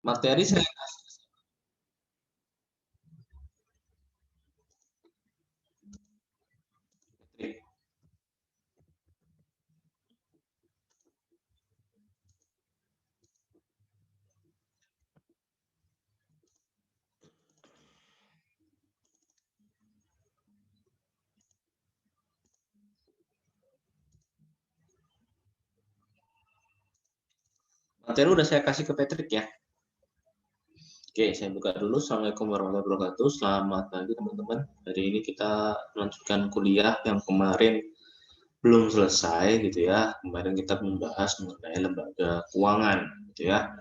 Materi saya kasih. Materi udah saya kasih ke Patrick ya. Oke, saya buka dulu. Assalamualaikum warahmatullahi wabarakatuh. Selamat pagi teman-teman. Hari ini kita melanjutkan kuliah yang kemarin belum selesai gitu ya. Kemarin kita membahas mengenai lembaga keuangan gitu ya.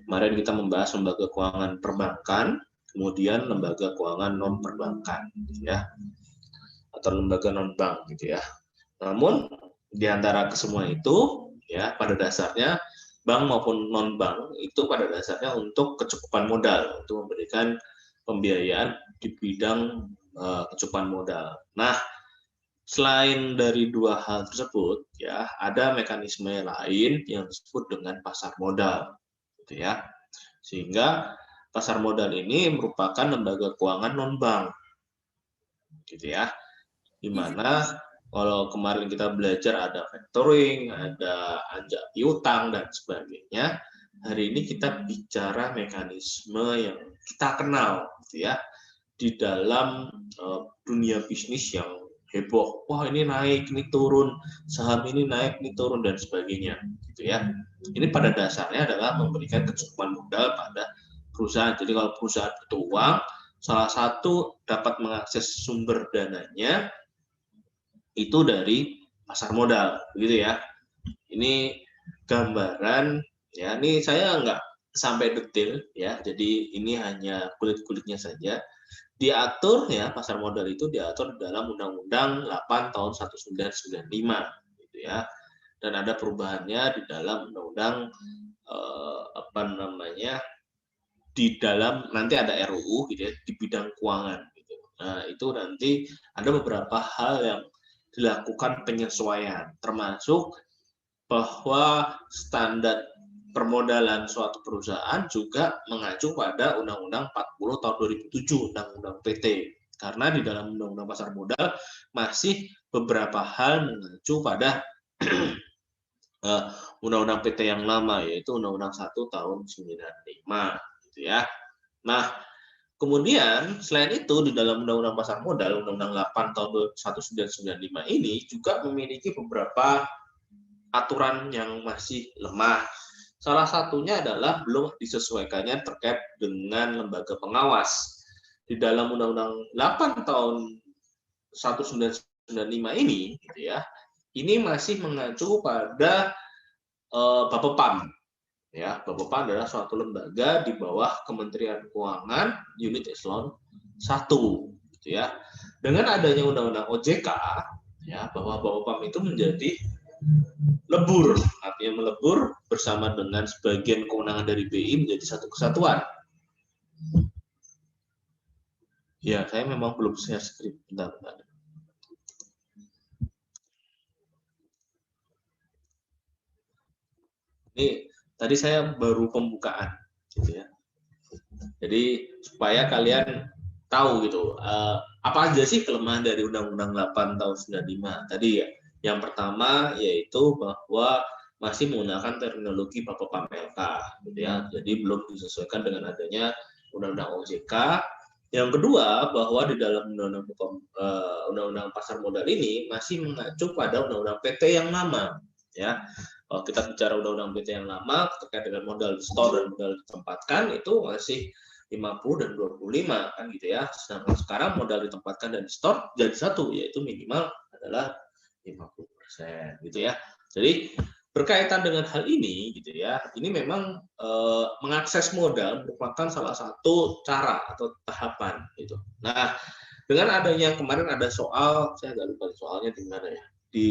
Kemarin kita membahas lembaga keuangan perbankan, kemudian lembaga keuangan non perbankan gitu ya. Atau lembaga non bank gitu ya. Namun di antara kesemua itu ya pada dasarnya bank maupun non bank itu pada dasarnya untuk kecukupan modal, untuk memberikan pembiayaan di bidang kecukupan modal. Nah, selain dari dua hal tersebut ya ada mekanisme lain yang disebut dengan pasar modal gitu ya. Sehingga pasar modal ini merupakan lembaga keuangan non bank gitu ya. Di mana kalau kemarin kita belajar ada factoring, ada anjak piutang dan sebagainya. Hari ini kita bicara mekanisme yang kita kenal, gitu ya, di dalam dunia bisnis yang heboh. Wah ini naik, ini turun, saham ini naik, ini turun dan sebagainya, gitu ya. Ini pada dasarnya adalah memberikan kecukupan modal pada perusahaan. Jadi kalau perusahaan butuh uang, salah satu dapat mengakses sumber dananya itu dari pasar modal, begitu ya. Ini gambaran ya. Ini saya nggak sampai detail ya. Jadi ini hanya kulit-kulitnya saja. Diatur ya pasar modal itu diatur dalam Undang-Undang 8 tahun 1995 gitu ya. Dan ada perubahannya di dalam Undang-Undang apa namanya di dalam nanti ada RUU gitu ya di bidang keuangan gitu. Nah, itu nanti ada beberapa hal yang dilakukan penyesuaian termasuk bahwa standar permodalan suatu perusahaan juga mengacu pada Undang-Undang 40 tahun 2007 Undang-Undang PT. Karena di dalam Undang-Undang Pasar Modal masih beberapa hal mengacu pada Undang-Undang PT yang lama yaitu Undang-Undang 1 tahun 95 gitu ya. Nah, kemudian selain itu di dalam Undang-Undang Pasar Modal Undang-Undang 8 tahun 1995 ini juga memiliki beberapa aturan yang masih lemah. Salah satunya adalah belum disesuaikannya terkait dengan lembaga pengawas. Di dalam Undang-Undang 8 tahun 1995 ini, gitu ya, ini masih mengacu pada Bapepam. Ya, Bapepam adalah suatu lembaga di bawah Kementerian Keuangan, unit eselon 1, gitu ya. Dengan adanya Undang-Undang OJK, ya, bahwa Bapepam itu menjadi lebur, artinya melebur bersama dengan sebagian kewenangan dari BI menjadi satu kesatuan. Ya, saya memang belum share screen. Bentar. Ini tadi saya baru pembukaan, gitu ya. Jadi supaya kalian tahu gitu, apa aja sih kelemahan dari Undang-Undang 8 tahun 95 tadi ya. Yang pertama yaitu bahwa masih menggunakan terminologi Bapepam LK, gitu ya. Jadi belum disesuaikan dengan adanya Undang-Undang OJK. Yang kedua bahwa di dalam Undang-Undang Pasar Modal ini masih mengacu pada Undang-Undang PT yang lama, ya. Kalau kita bicara Undang-Undang PT yang lama terkait dengan modal store dan modal ditempatkan itu masih 50 dan 25 kan gitu ya. Sedangkan sekarang modal ditempatkan dan store jadi satu yaitu minimal adalah 50% gitu ya. Jadi berkaitan dengan hal ini gitu ya, ini memang mengakses modal merupakan salah satu cara atau tahapan gitu. Nah, dengan adanya kemarin ada soal, saya agak lupa soalnya di mana ya, di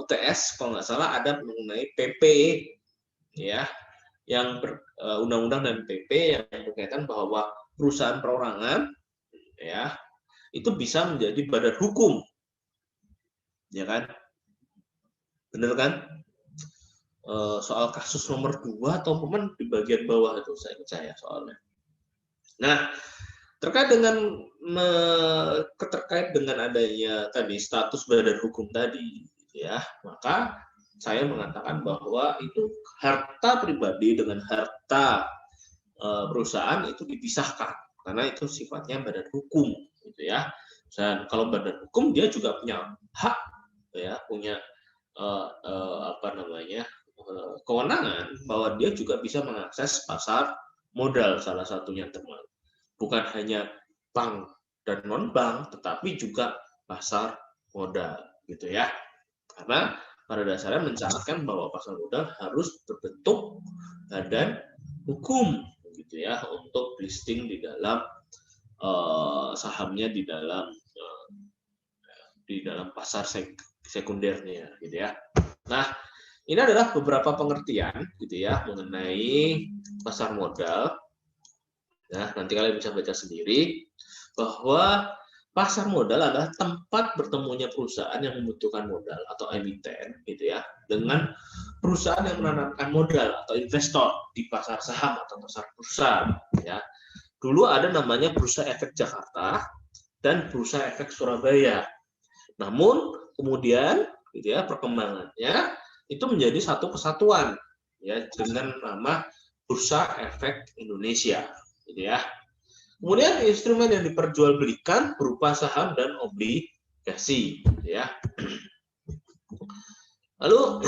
UTS kalau nggak salah ada mengenai PP ya, yang undang-undang dan PP yang berkaitan bahwa perusahaan perorangan ya itu bisa menjadi badan hukum, ya kan, benar kan? soal kasus nomor 2 atau teman di bagian bawah itu saya soalnya. Nah, terkait dengan adanya tadi status badan hukum tadi, ya, maka saya mengatakan bahwa itu harta pribadi dengan harta perusahaan itu dipisahkan karena itu sifatnya badan hukum, gitu ya. Dan kalau badan hukum dia juga punya hak, ya, punya kewenangan bahwa dia juga bisa mengakses pasar modal salah satunya, teman. Bukan hanya bank dan non bank, tetapi juga pasar modal, gitu ya. Karena pada dasarnya mencatatkan bahwa pasar modal harus berbentuk badan hukum, gitu ya, untuk listing di dalam sahamnya di dalam pasar sekundernya, gitu ya. Nah, ini adalah beberapa pengertian, gitu ya, mengenai pasar modal. Nah, nanti kalian bisa baca sendiri bahwa pasar modal adalah tempat bertemunya perusahaan yang membutuhkan modal atau emiten, gitu ya, dengan perusahaan yang menanamkan modal atau investor di pasar saham atau pasar bursa, ya. Dulu ada namanya Bursa Efek Jakarta dan Bursa Efek Surabaya. Namun kemudian, gitu ya, perkembangannya itu menjadi satu kesatuan, ya, dengan nama Bursa Efek Indonesia, gitu ya. Kemudian instrumen yang diperjualbelikan berupa saham dan obligasi, gitu ya. Lalu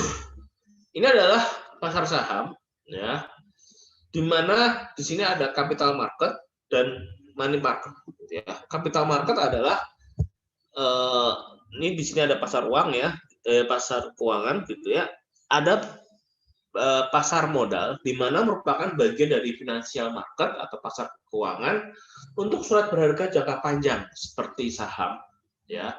ini adalah pasar saham, ya, di mana di sini ada capital market dan money market, gitu ya. Capital market adalah ini di sini ada pasar uang, ya, pasar keuangan, gitu ya. Ada pasar modal di mana merupakan bagian dari financial market atau pasar keuangan untuk surat berharga jangka panjang seperti saham, ya,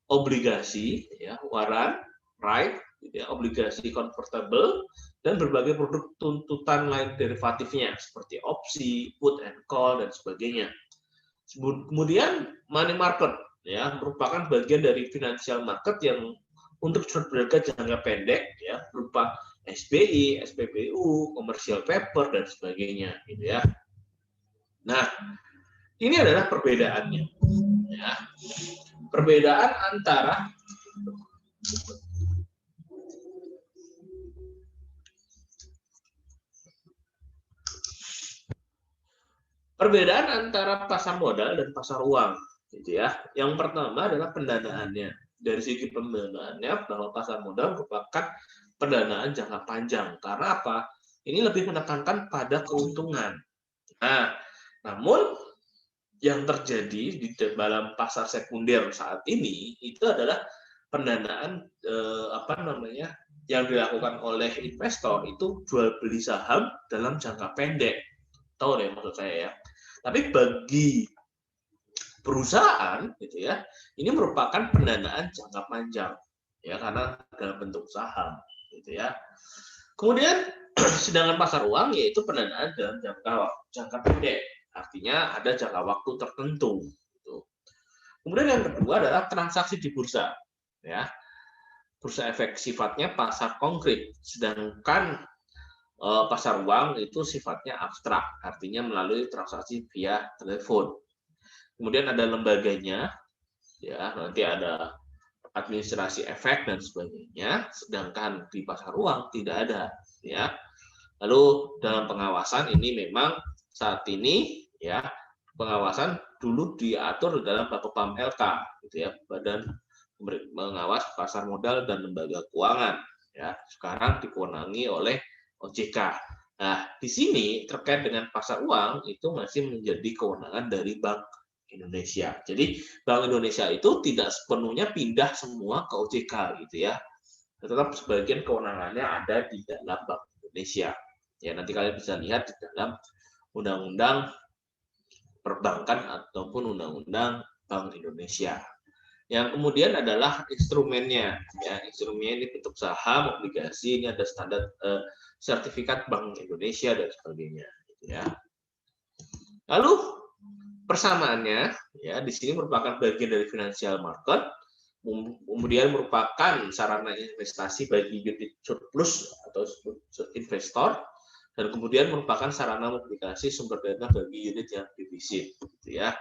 obligasi, ya, waran, right, gitu ya, obligasi convertible, dan berbagai produk tuntutan lain derivatifnya seperti opsi, put and call, dan sebagainya. Kemudian money market, ya, merupakan bagian dari financial market yang untuk surat berharga jangka pendek, ya, berupa SBI, SPBU, commercial paper, dan sebagainya, gitu ya. Nah, ini adalah perbedaannya, ya. Perbedaan antara pasar modal dan pasar uang, gitu ya. Yang pertama adalah pendanaannya. Dari segi pendanaannya, bahwa pasar modal merupakan pendanaan jangka panjang. Karena apa? Ini lebih menekankan pada keuntungan. Nah, namun yang terjadi di dalam pasar sekunder saat ini itu adalah pendanaan yang dilakukan oleh investor itu jual beli saham dalam jangka pendek. Tahu deh maksud saya, ya. Tapi bagi perusahaan, gitu ya, ini merupakan pendanaan jangka panjang, ya, karena dalam bentuk saham, gitu ya. Kemudian sedangkan pasar uang yaitu pendanaan dalam jangka pendek, artinya ada jangka waktu tertentu, gitu. Kemudian yang kedua adalah transaksi di bursa, ya. Bursa efek sifatnya pasar konkret, sedangkan pasar uang itu sifatnya abstrak, artinya melalui transaksi via telepon. Kemudian ada lembaganya, ya, nanti ada administrasi efek dan sebagainya, sedangkan di pasar uang tidak ada, ya. Lalu dalam pengawasan ini memang saat ini, ya, pengawasan dulu diatur dalam Bapepam LK, gitu ya, Badan Pengawas Pasar Modal dan Lembaga Keuangan, ya, sekarang dikewenangi oleh OJK. Nah, di sini terkait dengan pasar uang itu masih menjadi kewenangan dari Bank Indonesia. Jadi Bank Indonesia itu tidak sepenuhnya pindah semua ke OJK, gitu ya. Tetap sebagian kewenangannya ada di dalam Bank Indonesia. Ya, nanti kalian bisa lihat di dalam Undang-Undang Perbankan ataupun Undang-Undang Bank Indonesia. Yang kemudian adalah instrumennya, ya, instrumennya ini bentuk saham, obligasi, ini ada standar sertifikat Bank Indonesia dan sebagainya, gitu ya. Lalu persamaannya, ya, di sini merupakan bagian dari financial market, kemudian merupakan sarana investasi bagi unit surplus atau investor, dan kemudian merupakan sarana mobilisasi sumber dana bagi unit yang defisit, gitu ya.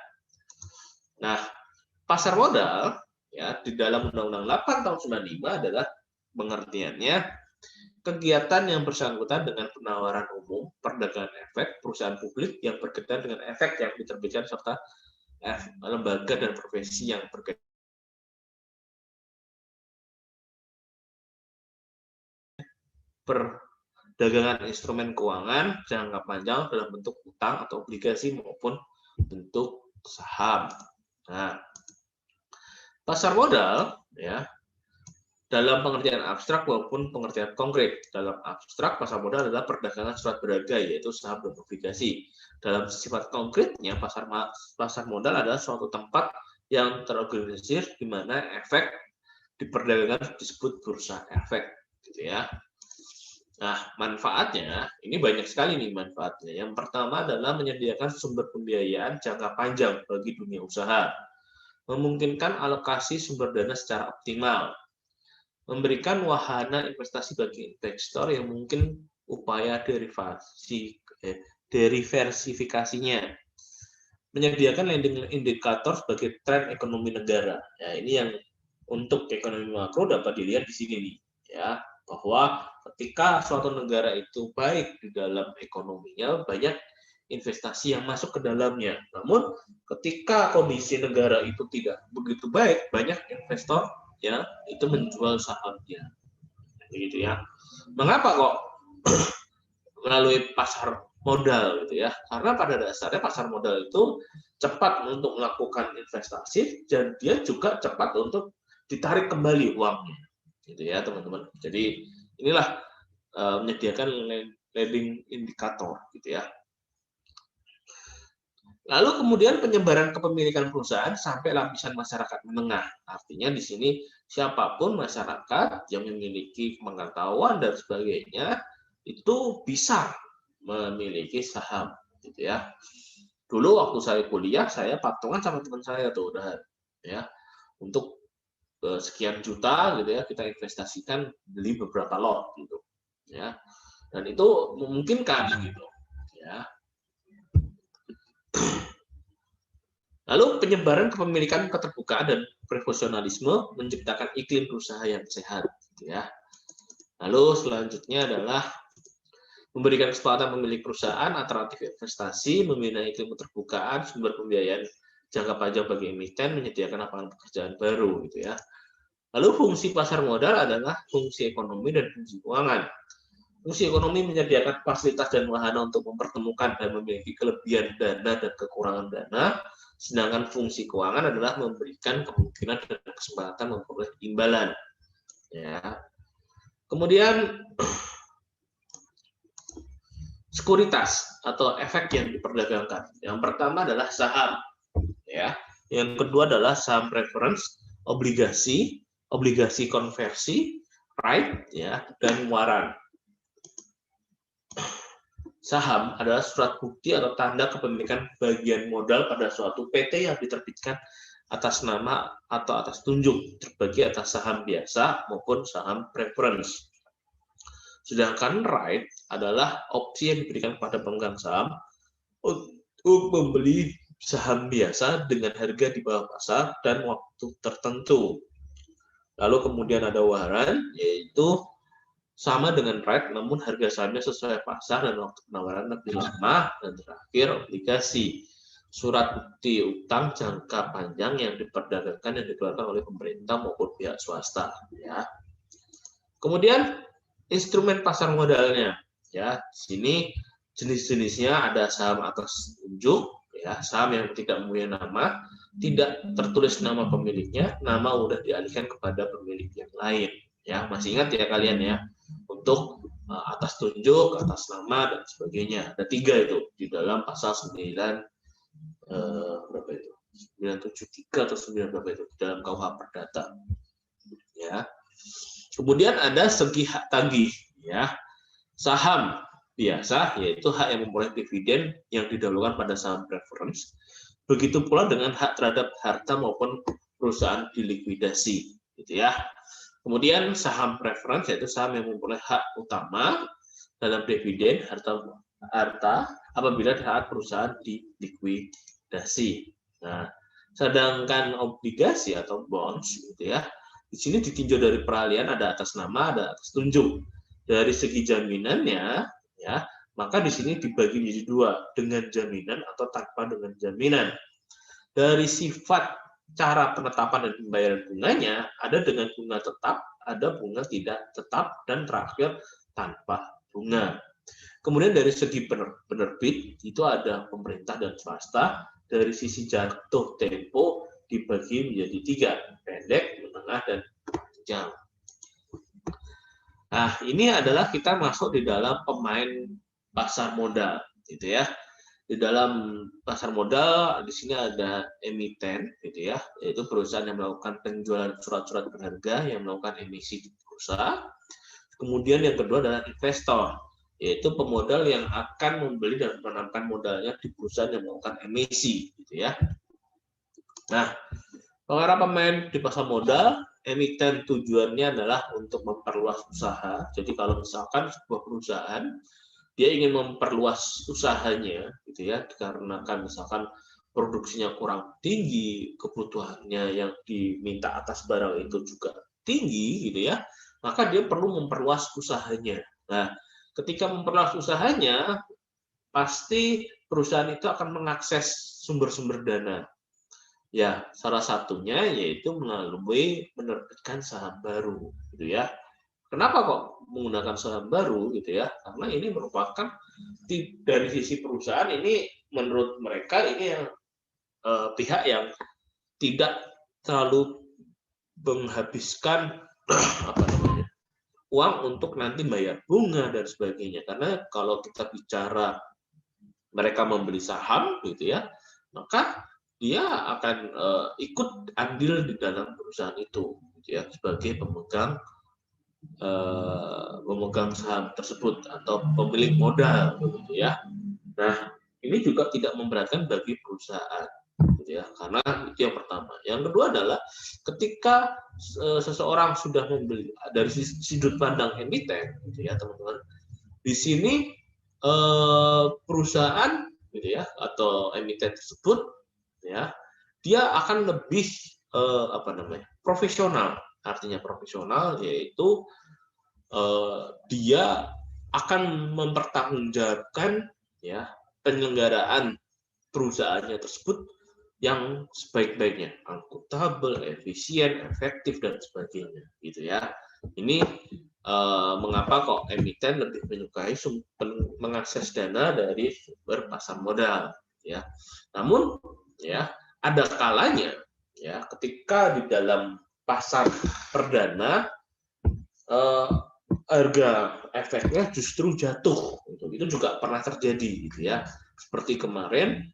Nah, pasar modal ya di dalam Undang-Undang 8 tahun 95 adalah pengertiannya kegiatan yang bersangkutan dengan penawaran umum, perdagangan efek, perusahaan publik yang berkaitan dengan efek yang diterbitkan serta lembaga dan profesi yang berkaitan perdagangan instrumen keuangan jangka panjang dalam bentuk utang atau obligasi maupun bentuk saham. Nah, pasar modal ya dalam pengertian abstrak maupun pengertian konkret. Dalam abstrak, pasar modal adalah perdagangan surat berharga, yaitu saham dan obligasi. Dalam sifat konkretnya, pasar modal adalah suatu tempat yang terorganisir di mana efek diperdagangkan disebut bursa efek, gitu ya. Nah, manfaatnya ini banyak sekali nih manfaatnya. Yang pertama adalah menyediakan sumber pembiayaan jangka panjang bagi dunia usaha, memungkinkan alokasi sumber dana secara optimal, memberikan wahana investasi bagi investor yang mungkin upaya diversifikasinya, menyediakan leading indikator sebagai tren ekonomi negara. Ya, ini yang untuk ekonomi makro dapat dilihat di sini nih, ya, bahwa ketika suatu negara itu baik di dalam ekonominya, banyak investasi yang masuk ke dalamnya. Namun ketika kondisi negara itu tidak begitu baik, banyak investor ya itu menjual sahamnya, begitu ya. Mengapa kok melalui pasar modal gitu ya? Karena pada dasarnya pasar modal itu cepat untuk melakukan investasi dan dia juga cepat untuk ditarik kembali uangnya, gitu ya teman-teman. Jadi inilah menyediakan leading indikator, gitu ya. Lalu kemudian penyebaran kepemilikan perusahaan sampai lapisan masyarakat menengah. Artinya di sini siapapun masyarakat yang memiliki pengetahuan dan sebagainya itu bisa memiliki saham, gitu ya. Dulu waktu saya kuliah, saya patungan sama teman saya tuh udah ya untuk sekian juta gitu ya kita investasikan beli beberapa lot gitu ya, dan itu memungkinkan gitu ya. Lalu penyebaran kepemilikan, keterbukaan dan profesionalisme menciptakan iklim usaha yang sehat, gitu ya. Lalu selanjutnya adalah memberikan kesempatan pemilik perusahaan alternatif investasi, membina iklim keterbukaan, sumber pembiayaan jangka panjang bagi emiten, menyediakan lapangan pekerjaan baru, gitu ya. Lalu fungsi pasar modal adalah fungsi ekonomi dan fungsi keuangan. Fungsi ekonomi menyediakan fasilitas dan wahana untuk mempertemukan dan memiliki kelebihan dana dan kekurangan dana, sedangkan fungsi keuangan adalah memberikan kemungkinan dan kesempatan memperoleh imbalan. Ya. Kemudian sekuritas atau efek yang diperdagangkan. Yang pertama adalah saham, ya. Yang kedua adalah saham preference, obligasi, obligasi konversi, right, ya, dan waran. Saham adalah surat bukti atau tanda kepemilikan bagian modal pada suatu PT yang diterbitkan atas nama atau atas tunjuk, terbagi atas saham biasa maupun saham preference. Sedangkan right adalah opsi yang diberikan kepada pemegang saham untuk membeli saham biasa dengan harga di bawah pasar dan waktu tertentu. Lalu kemudian ada waran, yaitu sama dengan right, namun harga sahamnya sesuai pasar dan waktu penawaran lebih lama. Dan terakhir obligasi, surat bukti utang jangka panjang yang diperdagangkan yang dikeluarkan oleh pemerintah maupun pihak swasta. Ya. Kemudian instrumen pasar modalnya, ya, sini jenis-jenisnya ada saham atas tunjuk, ya, saham yang tidak mempunyai nama, tidak tertulis nama pemiliknya, nama udah dialihkan kepada pemilik yang lain. Ya, masih ingat ya kalian ya, untuk atas tunjuk, atas nama dan sebagainya. Ada 3 itu di dalam pasal 9 berapa itu? 973 atau 9 berapa itu di dalam KUH Perdata. Ya. Kemudian ada segi hak tagih, ya. Saham biasa yaitu hak yang memperoleh dividen yang didahulukan pada saham preference. Begitu pula dengan hak terhadap harta maupun perusahaan dilikuidasi. gitu ya. Kemudian saham preference yaitu saham yang memperoleh hak utama dalam dividen harta apabila saat perusahaan dilikuidasi. Nah, sedangkan obligasi atau bonds gitu ya, di sini ditinjau dari peralihan ada atas nama, ada atas tunjuk. Dari segi jaminannya ya, maka di sini dibagi menjadi dua, dengan jaminan atau tanpa dengan jaminan. Dari sifat cara penetapan dan pembayaran bunganya, ada dengan bunga tetap, ada bunga tidak tetap, dan terakhir tanpa bunga. Kemudian dari segi penerbit, itu ada pemerintah dan swasta. Dari sisi jatuh tempo dibagi menjadi tiga, pendek, menengah, dan panjang. Nah, ini adalah kita masuk di dalam pemain pasar modal, gitu ya. Di dalam pasar modal di sini ada emiten, gitu ya, yaitu perusahaan yang melakukan penjualan surat-surat berharga yang melakukan emisi di bursa. Kemudian yang kedua adalah investor, yaitu pemodal yang akan membeli dan menanamkan modalnya di perusahaan yang melakukan emisi, gitu ya. Nah, para pemain di pasar modal, emiten tujuannya adalah untuk memperluas usaha. Jadi kalau misalkan sebuah perusahaan dia ingin memperluas usahanya, gitu ya, dikarenakan misalkan produksinya kurang tinggi, kebutuhannya yang diminta atas barang itu juga tinggi, gitu ya, maka dia perlu memperluas usahanya. Nah, ketika memperluas usahanya, pasti perusahaan itu akan mengakses sumber-sumber dana. Ya, salah satunya yaitu melalui menerbitkan saham baru, gitu ya. Kenapa kok menggunakan saham baru gitu ya? Karena ini merupakan dari sisi perusahaan ini menurut mereka ini yang pihak yang tidak terlalu menghabiskan apa namanya uang untuk nanti bayar bunga dan sebagainya. Karena kalau kita bicara mereka membeli saham gitu ya, maka dia akan ikut andil di dalam perusahaan itu gitu ya, sebagai pemegang saham tersebut atau pemilik modal gitu ya. Nah, ini juga tidak memberatkan bagi perusahaan gitu ya, karena itu yang pertama. Yang kedua adalah ketika seseorang sudah membeli dari sudut pandang emiten gitu ya, teman-teman. Di sini perusahaan gitu ya atau emiten tersebut ya, dia akan lebih profesional. Artinya profesional yaitu dia akan mempertanggungjawabkan ya penyelenggaraan perusahaannya tersebut yang sebaik-baiknya, akuntabel, efisien, efektif dan sebagainya, gitu ya. Ini mengapa kok emiten lebih menyukai mengakses dana dari sumber pasar modal, ya. Namun, ya ada kalanya, ya ketika di dalam pasar perdana harga efeknya justru jatuh. Itu juga pernah terjadi, gitu ya. Seperti kemarin,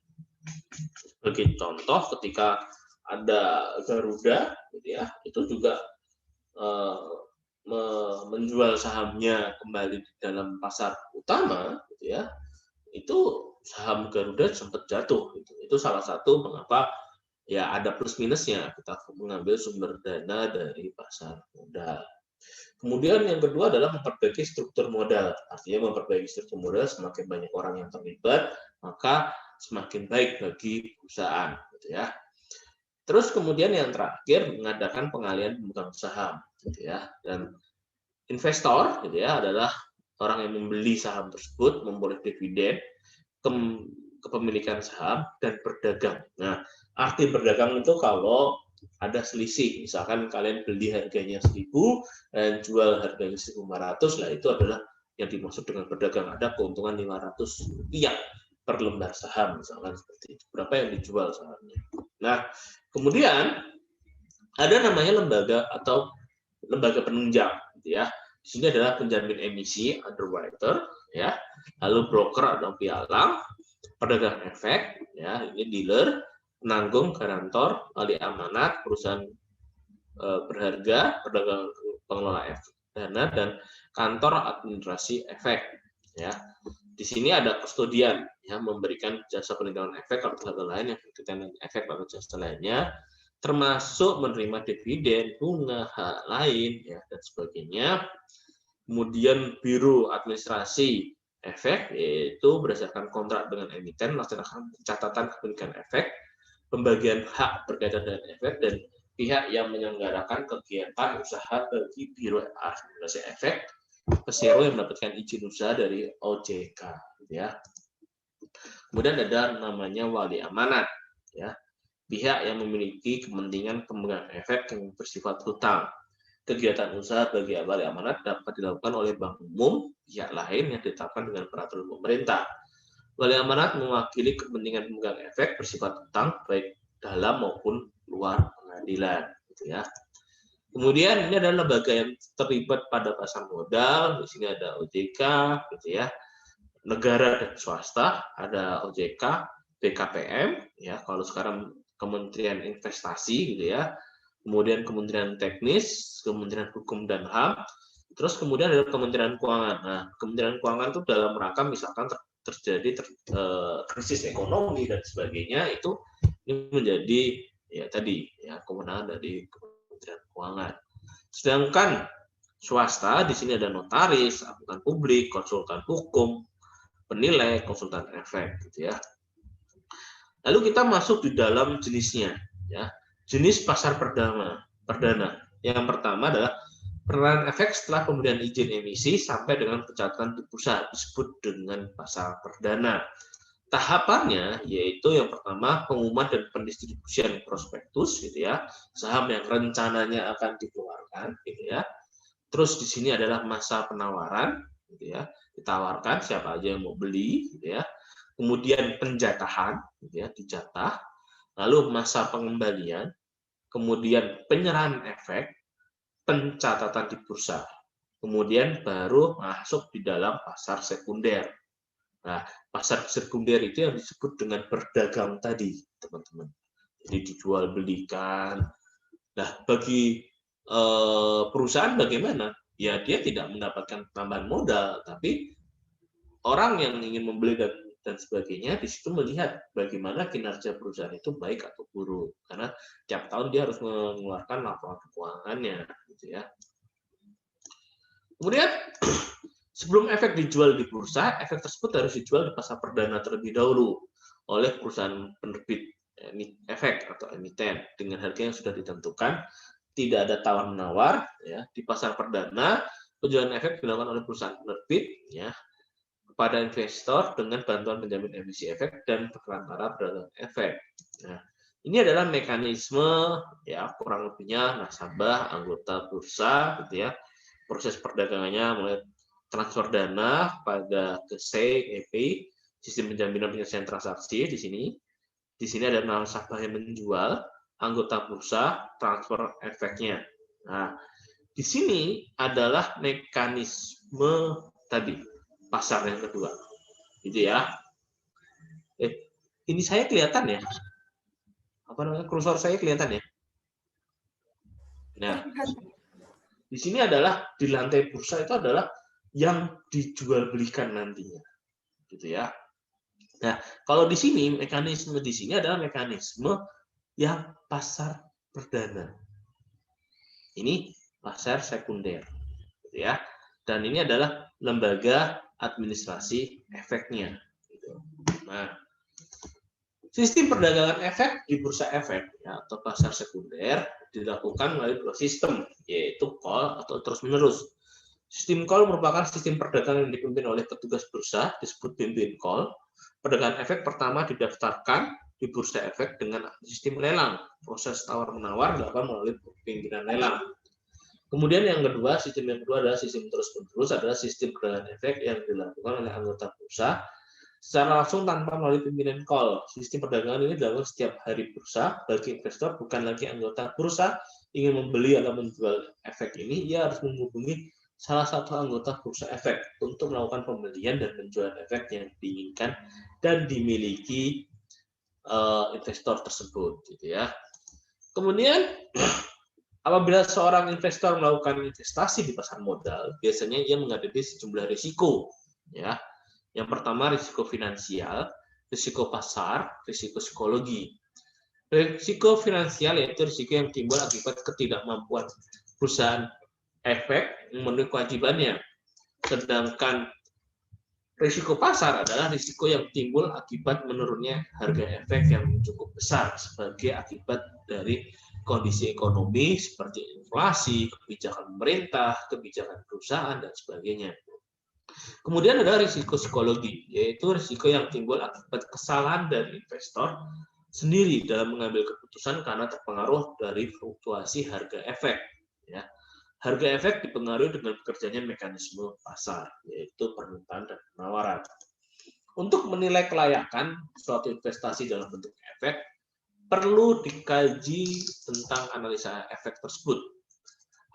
sebagai contoh, ketika ada Garuda, gitu ya, itu juga menjual sahamnya kembali di dalam pasar utama, gitu ya. Itu saham Garuda sempat jatuh. Itu salah satu mengapa ya ada plus minusnya kita mengambil sumber dana dari pasar modal. Kemudian yang kedua adalah memperbaiki struktur modal. Artinya memperbaiki struktur modal, semakin banyak orang yang terlibat, maka semakin baik bagi perusahaan, gitu ya. Terus kemudian yang terakhir mengadakan pengalihan pemegang saham, gitu ya. Dan investor, gitu ya, adalah orang yang membeli saham tersebut, memperoleh dividen, kepemilikan saham dan berdagang. Nah, arti berdagang itu kalau ada selisih, misalkan kalian beli harganya 1.000 dan jual harganya 1.500, lah itu adalah yang dimaksud dengan berdagang. Ada keuntungan Rp500 per lembar saham, misalkan seperti itu. Berapa yang dijual sahamnya. Nah, kemudian ada namanya lembaga atau lembaga penunjang, gitu ya. Di sini adalah penjamin emisi, underwriter, ya. Lalu broker atau pialang, pedagang efek, ya, ini dealer, penanggung, garantor, ahli amanat, perusahaan berharga, pedagang pengelola dana, dan kantor administrasi efek. Ya, di sini ada kustodian yang memberikan jasa penindakan efek atau hal lain yang berkaitan dengan efek atau jasa lainnya. termasuk menerima dividen, bunga, hak lain, ya, dan sebagainya. Kemudian biro administrasi efek, yaitu berdasarkan kontrak dengan emiten, melaksanakan catatan kepemilikan efek, pembagian hak berkaitan dengan efek, dan pihak yang menyelenggarakan kegiatan usaha bagi biro administrasi efek, persero yang mendapatkan izin usaha dari OJK. Ya. Kemudian ada namanya wali amanat, ya, pihak yang memiliki kepentingan pemegang efek yang bersifat hutang. Kegiatan usaha bagi wali amanat dapat dilakukan oleh bank umum, pihak lain yang ditetapkan dengan peraturan pemerintah. Wali amanat mewakili kepentingan pemegang efek bersifat hutang baik dalam maupun luar pengadilan, gitu ya. Kemudian ini adalah lembaga yang terlibat pada pasar modal. Di sini ada OJK, gitu ya. Negara dan swasta, ada OJK, BKPM, ya. Kalau sekarang Kementerian Investasi, gitu ya. Kemudian Kementerian Teknis, Kementerian Hukum dan HAM, terus kemudian ada Kementerian Keuangan. Nah, Kementerian Keuangan itu dalam rangka misalkan terjadi krisis ekonomi dan sebagainya, itu ini menjadi ya tadi ya kewenangan dari Kementerian Keuangan. Sedangkan swasta di sini ada notaris, akuntan publik, konsultan hukum, penilai, konsultan efek, gitu ya. Lalu kita masuk di dalam jenisnya, ya. Jenis pasar perdana. Yang pertama adalah peran efek setelah pemberian izin emisi sampai dengan pencatatan di bursa, disebut dengan pasar perdana. Tahapannya yaitu yang pertama pengumuman dan pendistribusian prospektus, gitu ya, saham yang rencananya akan dikeluarkan, gitu ya. Terus di sini adalah masa penawaran, gitu ya, ditawarkan siapa aja yang mau beli, gitu ya. Kemudian penjatahan, gitu ya, dijatah. Lalu masa pengembalian, kemudian penyerahan efek, pencatatan di bursa. Kemudian baru masuk di dalam pasar sekunder. Nah, pasar sekunder itu yang disebut dengan berdagang tadi, teman-teman. Jadi dijual belikan. Nah, bagi perusahaan bagaimana? Ya, dia tidak mendapatkan tambahan modal, tapi orang yang ingin membeli dan sebagainya di situ melihat bagaimana kinerja perusahaan itu baik atau buruk, karena tiap tahun dia harus mengeluarkan laporan keuangannya, gitu ya. Kemudian sebelum efek dijual di bursa, efek tersebut harus dijual di pasar perdana terlebih dahulu oleh perusahaan penerbit efek atau emiten dengan harga yang sudah ditentukan, tidak ada tawar menawar, ya. Di pasar perdana penjualan efek dilakukan oleh perusahaan penerbit, ya, kepada investor dengan bantuan penjamin emisi efek dan perantara pedagang efek. Nah, ini adalah mekanisme ya kurang lebihnya nasabah, anggota bursa, gitu ya. Proses perdagangannya mulai transfer dana pada ke EP, sistem penjaminan penyelesaian transaksi di sini. Di sini ada nasabah yang menjual, anggota bursa, transfer efeknya. Nah, di sini adalah mekanisme tadi pasar yang kedua, gitu ya. Ini saya kelihatan ya, apa namanya, kursor saya kelihatan ya. Nah, di sini adalah di lantai bursa itu adalah yang dijual belikan nantinya, gitu ya. Nah, kalau di sini mekanisme di sini adalah mekanisme yang pasar perdana. Ini pasar sekunder, gitu ya. Dan ini adalah lembaga administrasi efeknya. Gitu. Nah, sistem perdagangan efek di bursa efek ya, atau pasar sekunder dilakukan melalui dua sistem, yaitu call atau terus-menerus. Sistem call merupakan sistem perdagangan yang dipimpin oleh petugas bursa, disebut pimpin call. Perdagangan efek pertama didaftarkan di bursa efek dengan sistem lelang. Proses tawar-menawar dilakukan melalui pimpinan lelang. Kemudian yang kedua, sistem yang kedua adalah sistem terus-menerus, adalah sistem perdagangan efek yang dilakukan oleh anggota bursa secara langsung tanpa melalui pimpinan call. Sistem perdagangan ini dilakukan setiap hari bursa. Bagi investor bukan lagi anggota bursa ingin membeli atau menjual efek ini, ia harus menghubungi salah satu anggota bursa efek untuk melakukan pembelian dan penjualan efek yang diinginkan dan dimiliki investor tersebut, gitu ya. Kemudian apabila seorang investor melakukan investasi di pasar modal, biasanya ia menghadapi sejumlah risiko, ya. Yang pertama risiko finansial, risiko pasar, risiko psikologi. Risiko finansial yaitu risiko yang timbul akibat ketidakmampuan perusahaan efek memenuhi kewajibannya. Sedangkan risiko pasar adalah risiko yang timbul akibat menurunnya harga efek yang cukup besar sebagai akibat dari kondisi ekonomi seperti inflasi, kebijakan pemerintah, kebijakan perusahaan, dan sebagainya. Kemudian ada risiko psikologi, yaitu risiko yang timbul akibat kesalahan dari investor sendiri dalam mengambil keputusan karena terpengaruh dari fluktuasi harga efek. Ya. Harga efek dipengaruhi dengan bekerjanya mekanisme pasar, yaitu permintaan dan penawaran. Untuk menilai kelayakan suatu investasi dalam bentuk efek, perlu dikaji tentang analisa efek tersebut.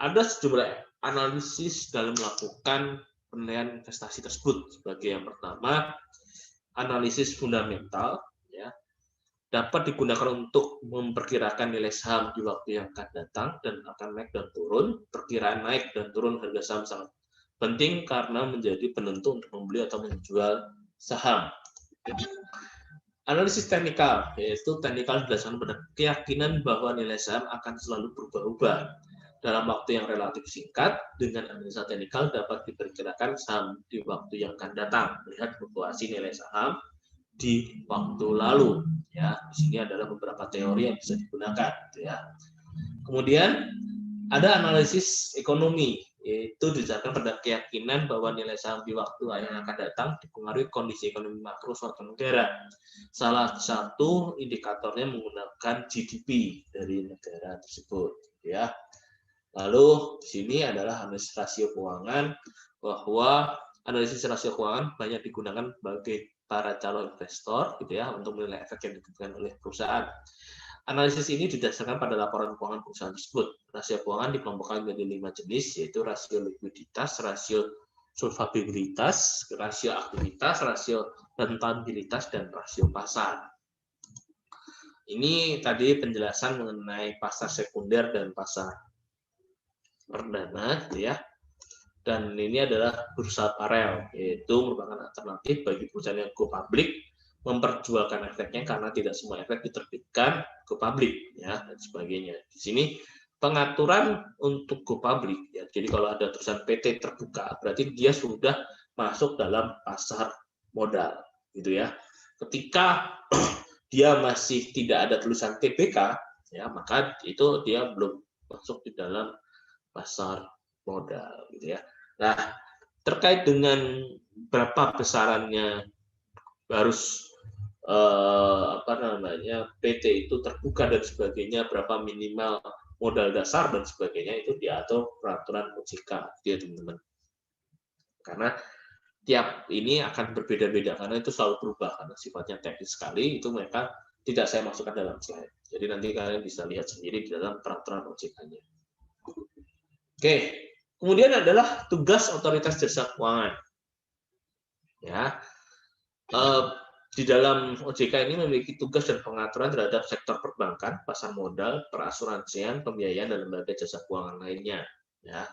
Ada sejumlah analisis dalam melakukan penilaian investasi tersebut. Sebagai yang pertama, analisis fundamental, ya, dapat digunakan untuk memperkirakan nilai saham di waktu yang akan datang dan akan naik dan turun. Perkiraan naik dan turun harga saham sangat penting karena menjadi penentu untuk membeli atau menjual saham. Analisis teknikal, yaitu teknikal berdasarkan pada keyakinan bahwa nilai saham akan selalu berubah-ubah dalam waktu yang relatif singkat. Dengan analisa teknikal dapat diperkirakan saham di waktu yang akan datang, melihat fluktuasi nilai saham di waktu lalu. Ya, di sini adalah beberapa teori yang bisa digunakan. Ya. Kemudian ada analisis ekonomi, yaitu didasarkan pada keyakinan bahwa nilai saham di waktu yang akan datang dipengaruhi kondisi ekonomi makro suatu negara. Salah satu indikatornya menggunakan GDP dari negara tersebut. Ya. Lalu di sini adalah analisis rasio keuangan, bahwa analisis rasio keuangan banyak digunakan bagi para calon investor, gitu ya, untuk menilai efek yang diberikan oleh perusahaan. Analisis ini didasarkan pada laporan keuangan perusahaan tersebut. Rasio keuangan dikelompokkan menjadi 5 jenis, yaitu rasio likuiditas, rasio solvabilitas, rasio aktivitas, rasio rentabilitas, dan rasio pasar. Ini tadi penjelasan mengenai pasar sekunder dan pasar perdana, ya. Dan ini adalah bursa paralel, yaitu merupakan alternatif bagi perusahaan yang go public memperjualkan efeknya karena tidak semua efek diterbitkan go public, ya, dan sebagainya. Di sini pengaturan untuk go public, ya. Jadi kalau ada tulisan PT terbuka, berarti dia sudah masuk dalam pasar modal, gitu ya. Ketika dia masih tidak ada tulisan TBK, ya, maka itu dia belum masuk di dalam pasar modal, gitu ya. Nah, terkait dengan berapa besarannya harus PT itu terbuka dan sebagainya, berapa minimal modal dasar dan sebagainya, itu diatur peraturan OJK, ya teman-teman. Karena tiap ini akan berbeda-beda karena itu selalu berubah karena sifatnya teknis sekali, itu mereka tidak saya masukkan dalam slide. Jadi nanti kalian bisa lihat sendiri di dalam peraturan OJK-nya. Oke, kemudian adalah tugas otoritas jasa keuangan. Ya, di dalam OJK ini memiliki tugas dan pengaturan terhadap sektor perbankan, pasar modal, perasuransian, pembiayaan, dan lembaga jasa keuangan lainnya. Ya.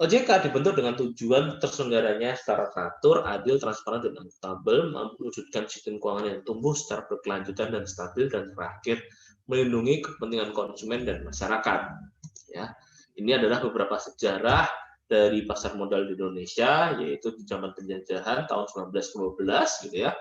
OJK dibentuk dengan tujuan terselenggaranya secara teratur, adil, transparan, dan akuntabel, mewujudkan sistem keuangan yang tumbuh secara berkelanjutan dan stabil, dan terakhir melindungi kepentingan konsumen dan masyarakat. Ya. Ini adalah beberapa sejarah dari pasar modal di Indonesia, yaitu di zaman penjajahan tahun 1912, gitu ya.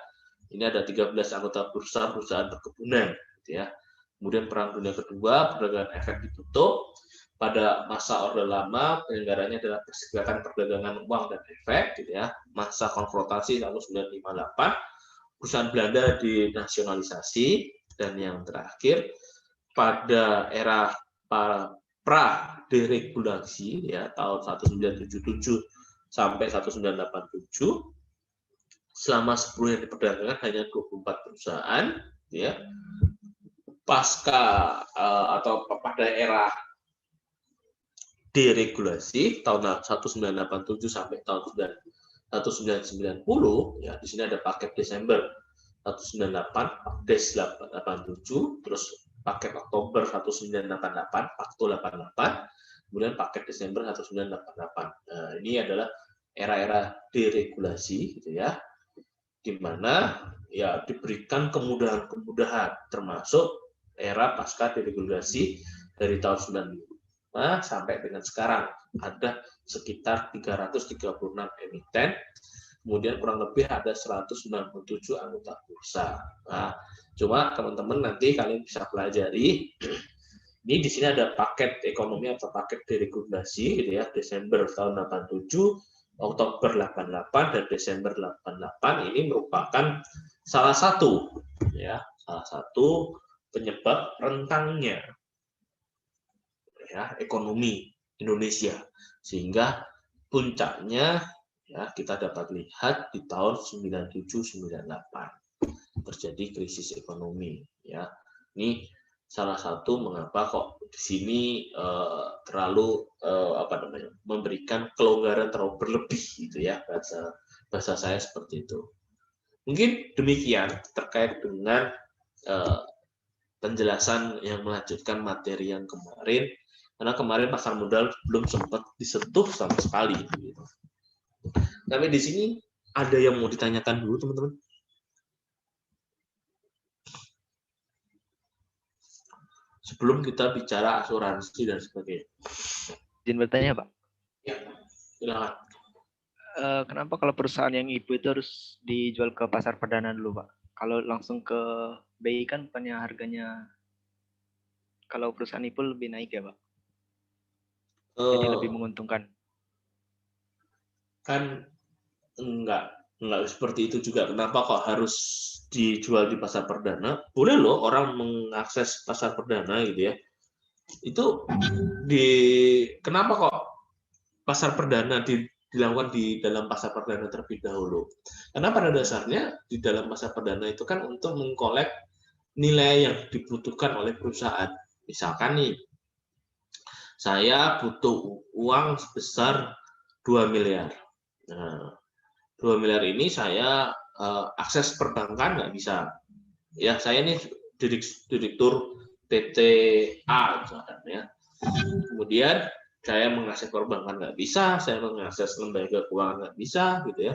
Ini ada 13 anggota bursa perusahaan perkebunan, gitu ya. Kemudian Perang Dunia Kedua, perdagangan efek ditutup. Pada masa Orde Lama, penyelenggaranya adalah Perserikatan Perdagangan Uang dan Efek, gitu ya. Masa konfrontasi tahun 1958, perusahaan Belanda dinasionalisasi, dan yang terakhir pada era pra-deregulasi, ya, tahun 1977 sampai 1987, selama 10 yang diperdagangkan hanya 24 perusahaan, ya. Pasca atau pada era deregulasi tahun 1987 sampai tahun 1990, ya, di sini ada paket Desember 1998, Pakdes 87, terus paket Oktober 1988, Pakto 88, kemudian paket Desember 1988. Ini adalah era-era deregulasi, gitu ya, di mana ya diberikan kemudahan-kemudahan, termasuk era pasca deregulasi dari tahun 95 sampai dengan sekarang ada sekitar 336 emiten, kemudian kurang lebih ada 197 anggota bursa. Nah, cuma teman-teman nanti kalian bisa pelajari. Ini di sini ada paket ekonomi atau paket deregulasi, gitu ya, Desember tahun 87, Oktober 88 dan Desember 88 ini merupakan salah satu penyebab rentangnya ya ekonomi Indonesia, sehingga puncaknya ya kita dapat lihat di tahun 97-98 terjadi krisis ekonomi ya. Ini salah satu mengapa kok di sini terlalu memberikan kelonggaran terlalu berlebih gitu ya, bahasa saya seperti itu. Mungkin demikian terkait dengan penjelasan yang melanjutkan materi yang kemarin, karena kemarin pasar modal belum sempat disentuh sama sekali gitu. Tapi di sini ada yang mau ditanyakan dulu teman-teman? Sebelum kita bicara asuransi dan sebagainya. Izin bertanya, Pak. Ya, silakan. Kenapa kalau perusahaan yang ibu itu harus dijual ke pasar perdana dulu, Pak? Kalau langsung ke BI kan bukannya harganya, kalau perusahaan ibu lebih naik ya, Pak? Jadi lebih menguntungkan. Kan enggak seperti itu juga. Kenapa kok harus dijual di pasar perdana? Boleh loh orang mengakses pasar perdana gitu ya. Itu kenapa kok pasar perdana dilakukan di dalam pasar perdana terlebih dahulu? Karena pada dasarnya di dalam pasar perdana itu kan untuk mengkolek nilai yang dibutuhkan oleh perusahaan. Misalkan nih, saya butuh uang sebesar 2 miliar. Nah, 2 miliar ini saya akses perbankan nggak bisa. Ya, saya ini direktur PT A misalkan ya. Kemudian saya mengakses perbankan nggak bisa, saya mengakses lembaga keuangan nggak bisa, gitu ya.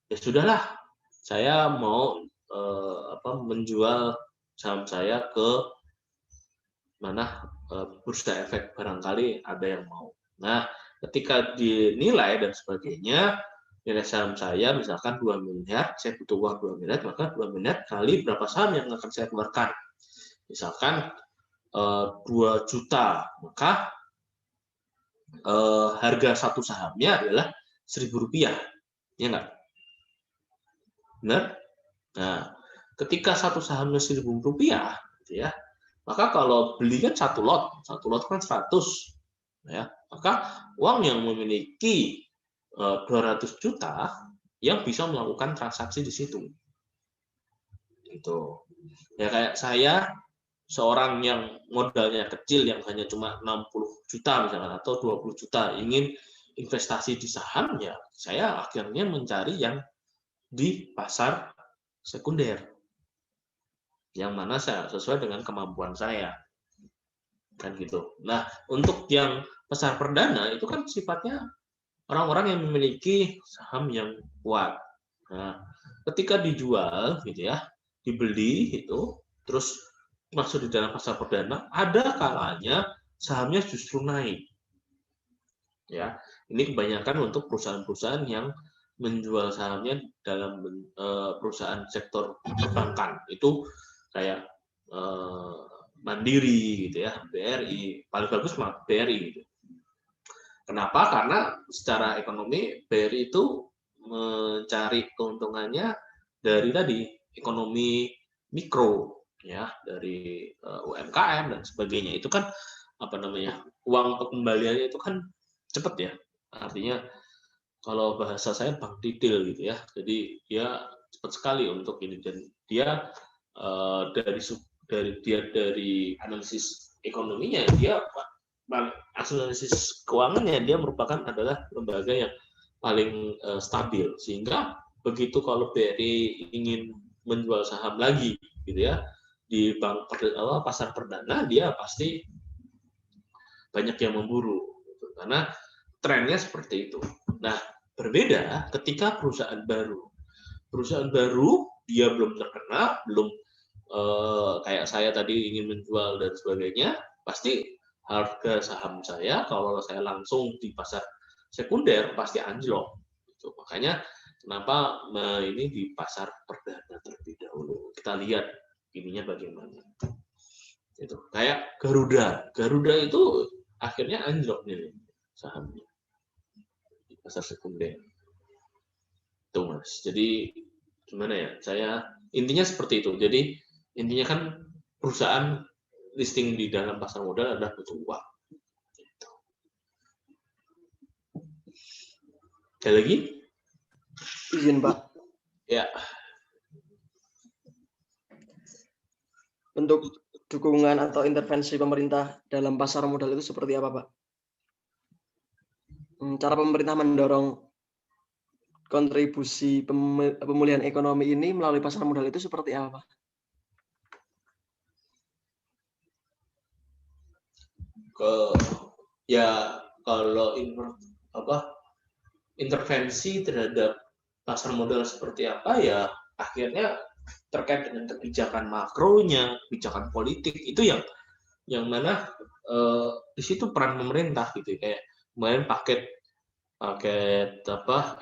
Ya sudahlah, saya mau menjual saham saya ke mana bursa efek, barangkali ada yang mau. Nah, ketika dinilai dan sebagainya, nilai saham saya misalkan 2 miliar, saya butuh uang 2 miliar, maka 2 miliar kali berapa saham yang akan saya keluarkan. Misalkan 2 juta, maka harga satu sahamnya adalah Rp1.000, ya nggak? Benar? Nah, ketika satu sahamnya Rp1.000, gitu ya, maka kalau beli kan satu lot kan 100, ya, maka uang yang memiliki 200 juta yang bisa melakukan transaksi di situ. Gitu. Ya kayak saya, seorang yang modalnya kecil yang hanya cuma 60 juta misalkan atau 20 juta ingin investasi di saham, ya saya akhirnya mencari yang di pasar sekunder yang mana saya sesuai dengan kemampuan saya. Kan gitu. Nah, untuk yang pasar perdana itu kan sifatnya orang-orang yang memiliki saham yang kuat. Nah, ketika dijual gitu ya, dibeli itu, terus masuk di dalam pasar perdana, ada kalanya sahamnya justru naik. Ya, ini kebanyakan untuk perusahaan-perusahaan yang menjual sahamnya dalam perusahaan sektor perbankan. Itu kayak Mandiri gitu ya, BRI, paling bagus mah BRI gitu. Kenapa? Karena secara ekonomi BRI itu mencari keuntungannya dari tadi ekonomi mikro ya, dari UMKM dan sebagainya. Itu kan apa namanya, uang pengembaliannya itu kan cepat ya, artinya kalau bahasa saya bank detail gitu ya, jadi dia cepat sekali untuk ini, dan dia dari analisis ekonominya, dia analisis keuangannya, dia merupakan adalah lembaga yang paling stabil, sehingga begitu kalau BRI ingin menjual saham lagi gitu ya di pasar perdana, dia pasti banyak yang memburu gitu, karena trennya seperti itu. Nah, berbeda ketika perusahaan baru dia belum terkenal, belum kayak saya tadi ingin menjual dan sebagainya, pasti harga saham saya kalau saya langsung di pasar sekunder pasti anjlok. Gitu. Makanya kenapa ini di pasar perdana terlebih dahulu. Kita lihat ininya bagaimana. Itu kayak Garuda itu akhirnya anjlok nih sahamnya di pasar sekunder. Tuh Mas. Jadi gimana ya? Saya intinya seperti itu. Jadi intinya kan perusahaan listing di dalam pasar modal adalah butuh uang. Gitu. Ada lagi? Izin Pak. Ya. Bentuk dukungan atau intervensi pemerintah dalam pasar modal itu seperti apa, Pak? Cara pemerintah mendorong kontribusi pemulihan ekonomi ini melalui pasar modal itu seperti apa, Pak? Ya kalau intervensi terhadap pasar modal seperti apa ya akhirnya terkait dengan kebijakan makronya, kebijakan politik itu yang mana di situ peran pemerintah gitu kayak kemarin paket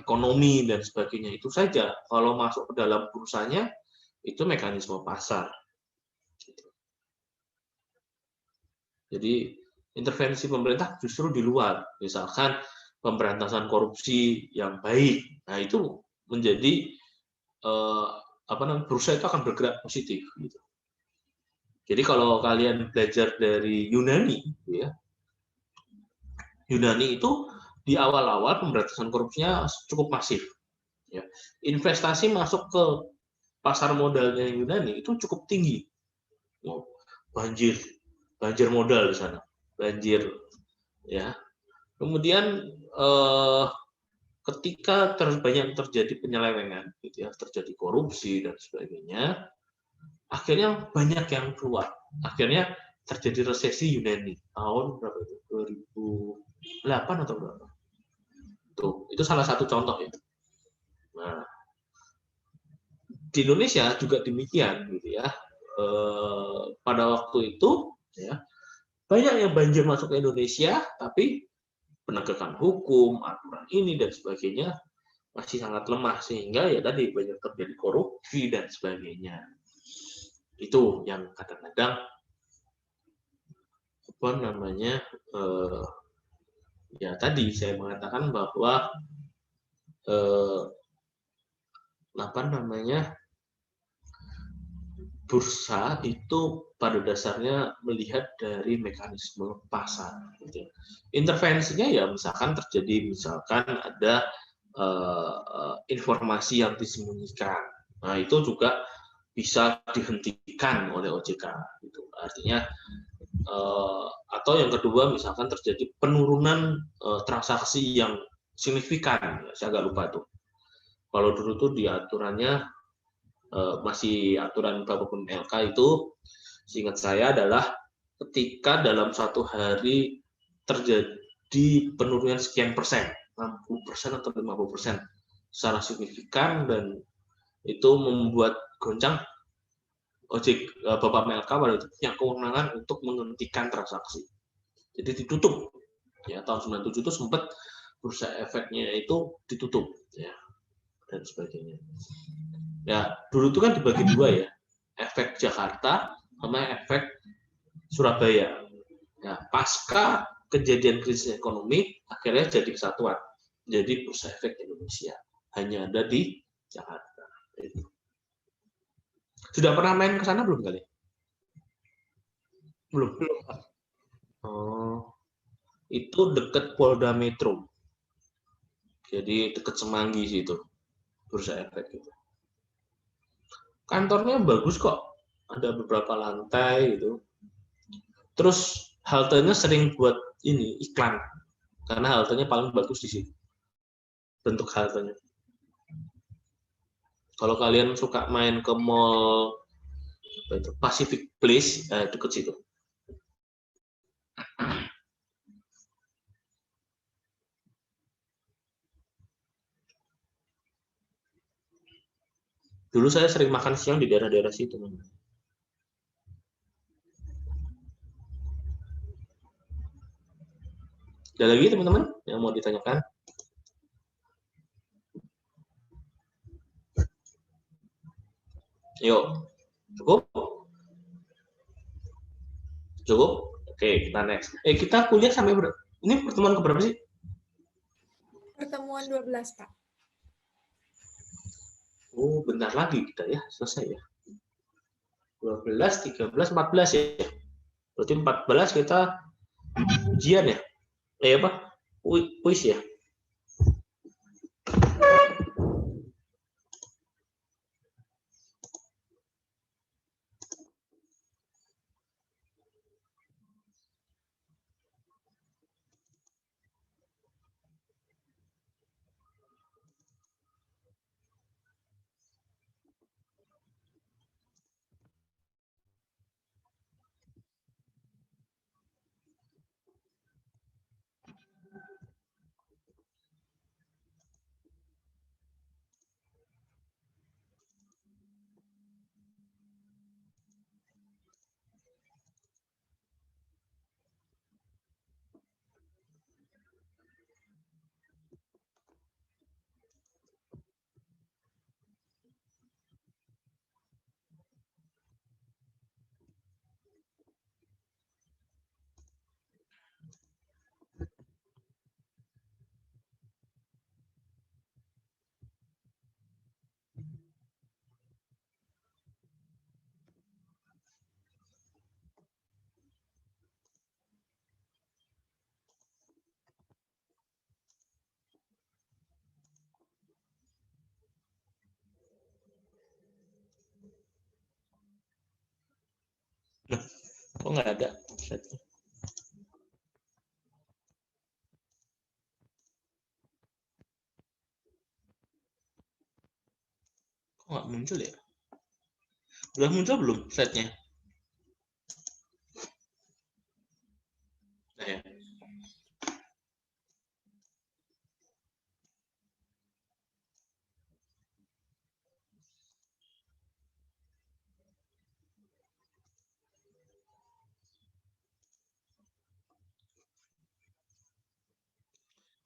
ekonomi dan sebagainya itu saja kalau masuk ke dalam perusahaannya itu mekanisme pasar. Jadi intervensi pemerintah justru di luar, misalkan pemberantasan korupsi yang baik, nah itu menjadi perusahaan itu akan bergerak positif. Gitu. Jadi kalau kalian belajar dari Yunani, ya, Yunani itu di awal-awal pemberantasan korupsinya cukup masif. Ya. Investasi masuk ke pasar modalnya Yunani itu cukup tinggi. Banjir modal di sana, banjir, ya. Kemudian ketika banyak terjadi penyelewengan, gitu ya, terjadi korupsi dan sebagainya, akhirnya banyak yang keluar. Akhirnya terjadi resesi Yunani tahun berapa itu? 2008 atau berapa? Tuh, itu salah satu contoh ya. Nah, di Indonesia juga demikian, gitu ya. Pada waktu itu, ya, banyak yang banjir masuk ke Indonesia, tapi penegakan hukum, aturan ini dan sebagainya masih sangat lemah sehingga ya tadi banyak terjadi korupsi dan sebagainya. Itu yang kadang-kadang ya tadi saya mengatakan bahwa bursa itu pada dasarnya melihat dari mekanisme pasar. Gitu. Intervensinya ya misalkan ada informasi yang disembunyikan. Nah itu juga bisa dihentikan oleh OJK. Gitu. Artinya atau yang kedua misalkan terjadi penurunan transaksi yang signifikan. Saya agak lupa tuh. Kalau dulu tuh di aturannya masih aturan berapapun LK itu seingat saya adalah ketika dalam satu hari terjadi penurunan sekian persen, 60% atau 50% secara signifikan dan itu membuat goncang Bapak MLK pada itu punya kewenangan untuk menghentikan transaksi. Jadi ditutup. Ya, tahun 97 itu sempat bursa efeknya itu ditutup ya dan sebagainya. Ya, dulu itu kan dibagi dua ya, efek Jakarta sama efek Surabaya. Ya, pasca kejadian krisis ekonomi, akhirnya jadi kesatuan. Jadi bursa efek Indonesia hanya ada di Jakarta. Sudah pernah main ke sana belum kali? Belum. Oh, itu dekat Polda Metro. Jadi dekat Semanggi situ, bursa efek itu. Kantornya bagus kok, ada beberapa lantai gitu. Terus haltenya sering buat ini iklan, karena haltenya paling bagus di situ. Bentuk haltenya. Kalau kalian suka main ke mall Pacific Place, dekat situ. Dulu saya sering makan siang di daerah-daerah situ. Ada lagi teman-teman yang mau ditanyakan? Yuk, cukup? Cukup? Oke, kita next. Kita kuliah sampai berapa? Ini pertemuan keberapa sih? Pertemuan 12, Pak. Oh, bentar lagi kita ya, selesai ya. 12, 13, 14 ya. Berarti 14 kita ujian ya? Apa? Kuis ya? Nah, kok nggak ada slide-nya? Kok nggak muncul ya? Udah muncul belum slide-nya? Nah, ya.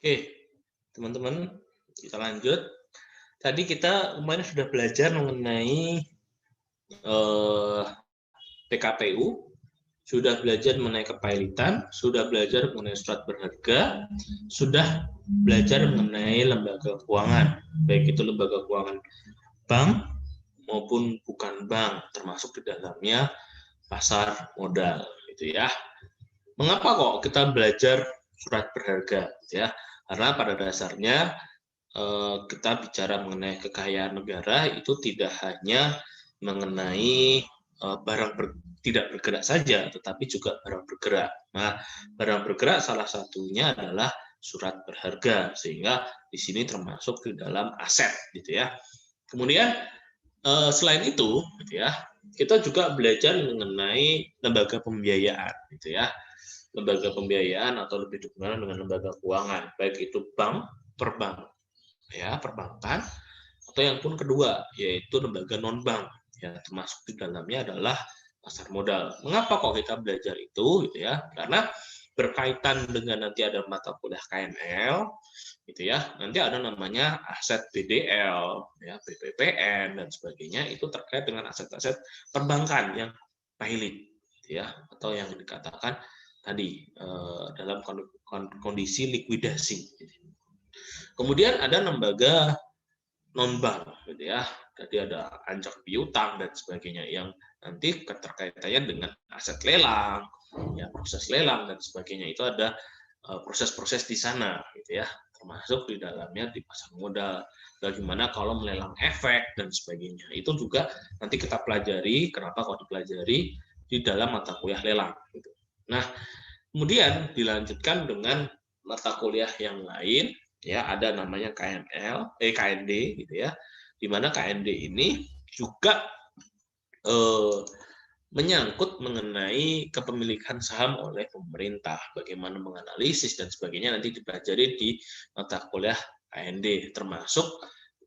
Oke, teman-teman, kita lanjut. Tadi kita kemarin sudah belajar mengenai PKPU, sudah belajar mengenai kepailitan, sudah belajar mengenai surat berharga, sudah belajar mengenai lembaga keuangan, baik itu lembaga keuangan bank maupun bukan bank, termasuk di dalamnya pasar modal, gitu ya. Mengapa kok kita belajar surat berharga, gitu ya? Karena pada dasarnya kita bicara mengenai kekayaan negara itu tidak hanya mengenai barang tidak bergerak saja, tetapi juga barang bergerak. Nah, barang bergerak salah satunya adalah surat berharga, sehingga di sini termasuk di dalam aset, gitu ya. Kemudian selain itu, gitu ya, kita juga belajar mengenai lembaga pembiayaan, gitu ya. Lembaga pembiayaan atau lebih dikenal dengan lembaga keuangan, baik itu bank, perbank, ya, perbankan, atau yang pun kedua yaitu lembaga non bank, ya, termasuk di dalamnya adalah pasar modal. Mengapa kok kita belajar itu, gitu ya? Karena berkaitan dengan nanti ada mata kuliah KNL, gitu ya. Nanti ada namanya aset BDL, ya, BPPN dan sebagainya, itu terkait dengan aset-aset perbankan yang pailit, gitu ya, atau yang dikatakan tadi dalam kondisi likuidasi. Kemudian ada lembaga non bank, gitu ya. Jadi ada anjak piutang dan sebagainya yang nanti keterkaitannya dengan aset lelang, ya, proses lelang dan sebagainya, itu ada proses-proses di sana, gitu ya. Termasuk di dalamnya di pasar modal. Bagaimana kalau melelang efek dan sebagainya. Itu juga nanti kita pelajari. Kenapa kok dipelajari di dalam mata kuliah lelang, gitu. Nah, kemudian dilanjutkan dengan mata kuliah yang lain, ya, ada namanya KND, gitu ya, di mana KND ini juga menyangkut mengenai kepemilikan saham oleh pemerintah, bagaimana menganalisis dan sebagainya nanti dipelajari di mata kuliah KND, termasuk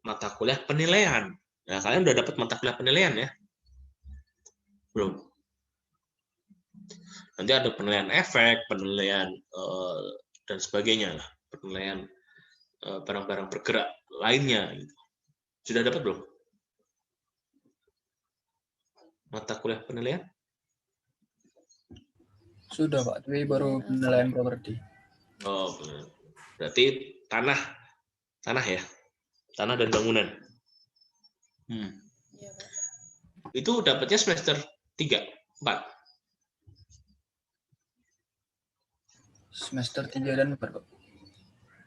mata kuliah penilaian. Nah, kalian udah dapat mata kuliah penilaian ya? Belum? Nanti ada penilaian efek, penilaian dan sebagainya lah, penilaian barang-barang bergerak lainnya. Gitu. Sudah dapat belum? Mata kuliah penilaian? Sudah Pak, tapi baru penilaian properti. Oh, berarti tanah ya, tanah dan bangunan. Itu dapatnya semester 3, 4. Semester 3 dan 4 Pak.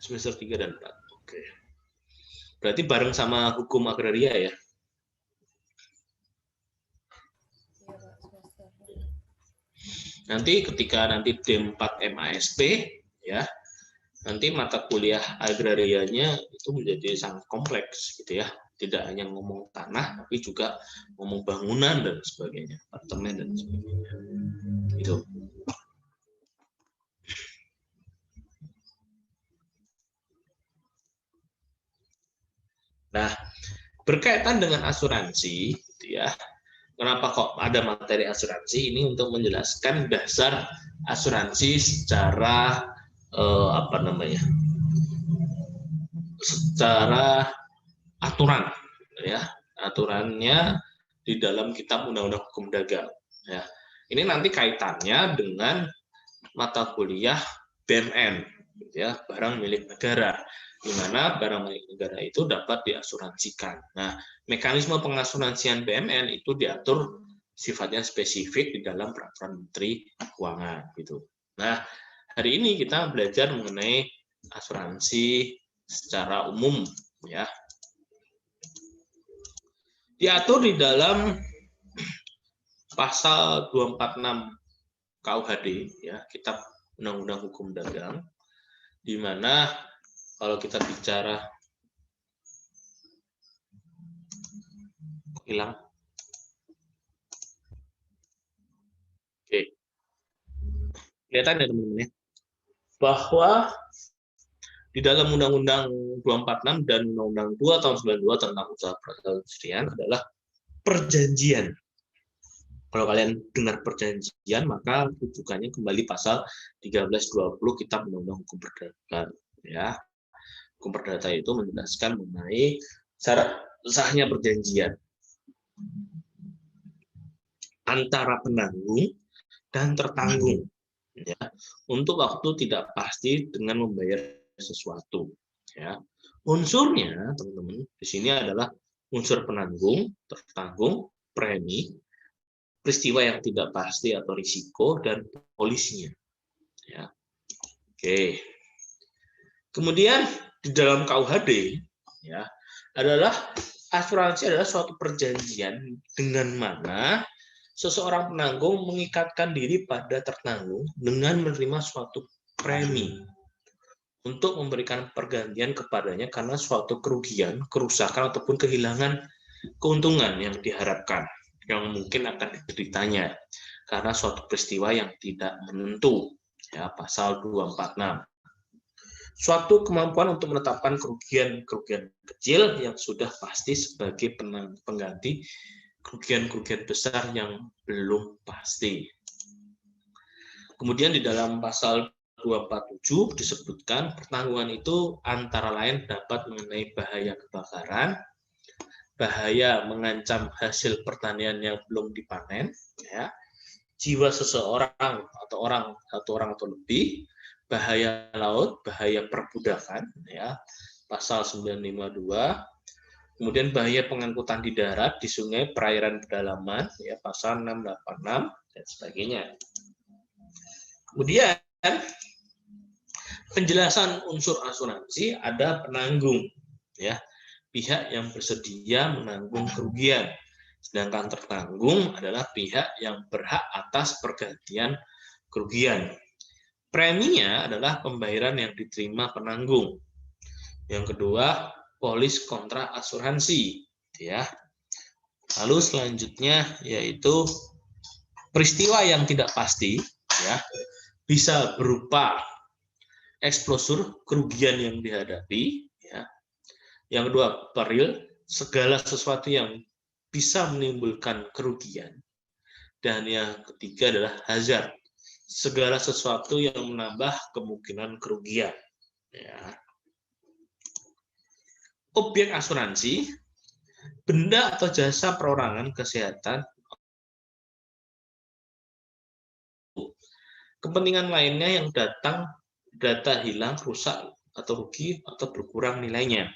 Semester 3 dan 4. Oke. Berarti bareng sama hukum agraria ya? Nanti ketika nanti D4 MASP ya, nanti mata kuliah agrarianya itu menjadi sangat kompleks gitu ya. Tidak hanya ngomong tanah, tapi juga ngomong bangunan dan sebagainya, apartemen dan sebagainya. Itu. Nah, berkaitan dengan asuransi, gitu ya. Kenapa kok ada materi asuransi ini untuk menjelaskan dasar asuransi secara secara aturan, ya, aturannya di dalam Kitab Undang-Undang Hukum Dagang. Ya, ini nanti kaitannya dengan mata kuliah BMN, ya, barang milik negara, di mana barang milik negara itu dapat diasuransikan. Nah, mekanisme pengasuransian BMN itu diatur sifatnya spesifik di dalam Peraturan Menteri Keuangan, gitu. Nah, hari ini kita belajar mengenai asuransi secara umum, ya. Diatur di dalam pasal 246 KUHD, ya, Kitab Undang-Undang Hukum Dagang, di mana kalau kita bicara hilang. Oke. Kelihatan ya teman-teman ya, bahwa di dalam Undang-Undang 246 dan Undang-Undang 2 tahun 92 tentang usaha perindustrian adalah perjanjian. Kalau kalian dengar perjanjian, maka rujukannya kembali pasal 1320 Kitab Undang-Undang Hukum Perdata. Ya, Hukum Perdata itu menjelaskan mengenai syarat sahnya perjanjian antara penanggung dan tertanggung, ya, untuk waktu tidak pasti dengan membayar sesuatu. Ya, unsurnya, teman-teman, di sini adalah unsur penanggung, tertanggung, premi, peristiwa yang tidak pasti atau risiko, dan polisnya. Ya. Oke. Kemudian di dalam KUHD, ya, adalah asuransi adalah suatu perjanjian dengan mana seseorang penanggung mengikatkan diri pada tertanggung dengan menerima suatu premi untuk memberikan pergantian kepadanya karena suatu kerugian, kerusakan, ataupun kehilangan keuntungan yang diharapkan, yang mungkin akan dideritanya karena suatu peristiwa yang tidak menentu, ya, pasal 246. Suatu kemampuan untuk menetapkan kerugian kecil yang sudah pasti sebagai pengganti kerugian-kerugian besar yang belum pasti. Kemudian di dalam pasal 247 disebutkan pertanggungan itu antara lain dapat mengenai bahaya kebakaran, bahaya mengancam hasil pertanian yang belum dipanen, ya, jiwa seseorang atau satu orang atau lebih, bahaya laut, bahaya perbudakan, ya, pasal 952, kemudian bahaya pengangkutan di darat, di sungai, perairan pedalaman, ya, pasal 686 dan sebagainya. Kemudian penjelasan unsur asuransi, ada penanggung, ya, pihak yang bersedia menanggung kerugian, sedangkan tertanggung adalah pihak yang berhak atas pergantian kerugian. Preminya adalah pembayaran yang diterima penanggung. Yang kedua, polis kontra asuransi, ya. Lalu selanjutnya yaitu peristiwa yang tidak pasti, ya, bisa berupa eksposur kerugian yang dihadapi, ya. Yang kedua, peril, segala sesuatu yang bisa menimbulkan kerugian. Dan yang ketiga adalah hazard, segala sesuatu yang menambah kemungkinan kerugian. Ya. Objek asuransi, benda atau jasa perorangan kesehatan, kepentingan lainnya yang datang, data hilang, rusak, atau rugi, atau berkurang nilainya.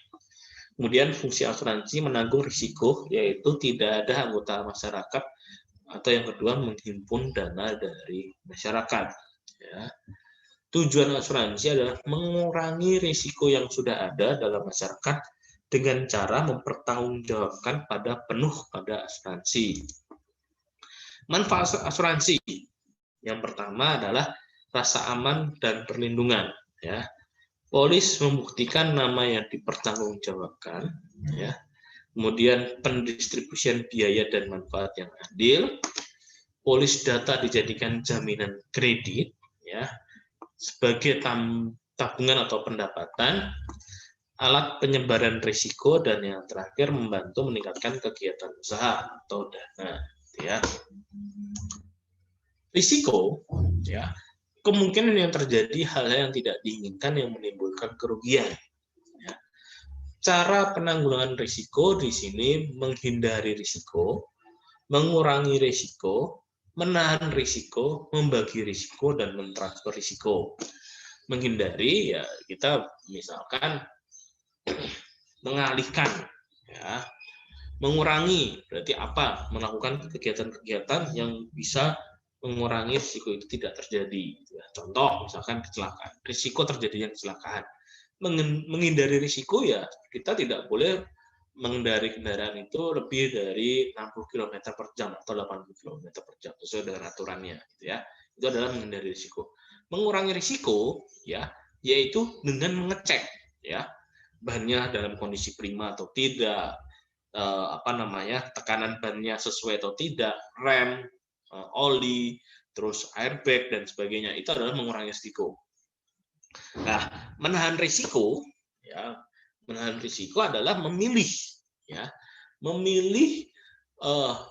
Kemudian fungsi asuransi menanggung risiko, yaitu tidak ada anggota masyarakat, atau yang kedua menghimpun dana dari masyarakat. Ya. Tujuan asuransi adalah mengurangi risiko yang sudah ada dalam masyarakat dengan cara mempertanggungjawabkan penuh pada asuransi. Manfaat asuransi yang pertama adalah rasa aman dan perlindungan. Ya. Polis membuktikan nama yang dipertanggungjawabkan. Ya. Kemudian pendistribusian biaya dan manfaat yang adil, polis data dijadikan jaminan kredit, ya, sebagai tabungan atau pendapatan, alat penyebaran risiko, dan yang terakhir membantu meningkatkan kegiatan usaha atau dana. Ya. Risiko, ya, kemungkinan yang terjadi hal-hal yang tidak diinginkan yang menimbulkan kerugian. Cara penanggulangan risiko di sini menghindari risiko, mengurangi risiko, menahan risiko, membagi risiko, dan mentransfer risiko. Menghindari ya kita misalkan mengalihkan, ya, mengurangi berarti apa? Melakukan kegiatan-kegiatan yang bisa mengurangi risiko itu tidak terjadi. Contoh misalkan kecelakaan, risiko terjadinya kecelakaan. Menghindari risiko ya kita tidak boleh mengendari kendaraan itu lebih dari 60 km per jam atau 80 km per jam sesuai dengan aturannya, gitu ya. Itu adalah menghindari risiko. Mengurangi risiko ya yaitu dengan mengecek ya bannya dalam kondisi prima atau tidak, tekanan bannya sesuai atau tidak, rem, oli, terus airbag dan sebagainya. Itu adalah mengurangi risiko. Nah, menahan risiko, ya, menahan risiko adalah memilih, ya, memilih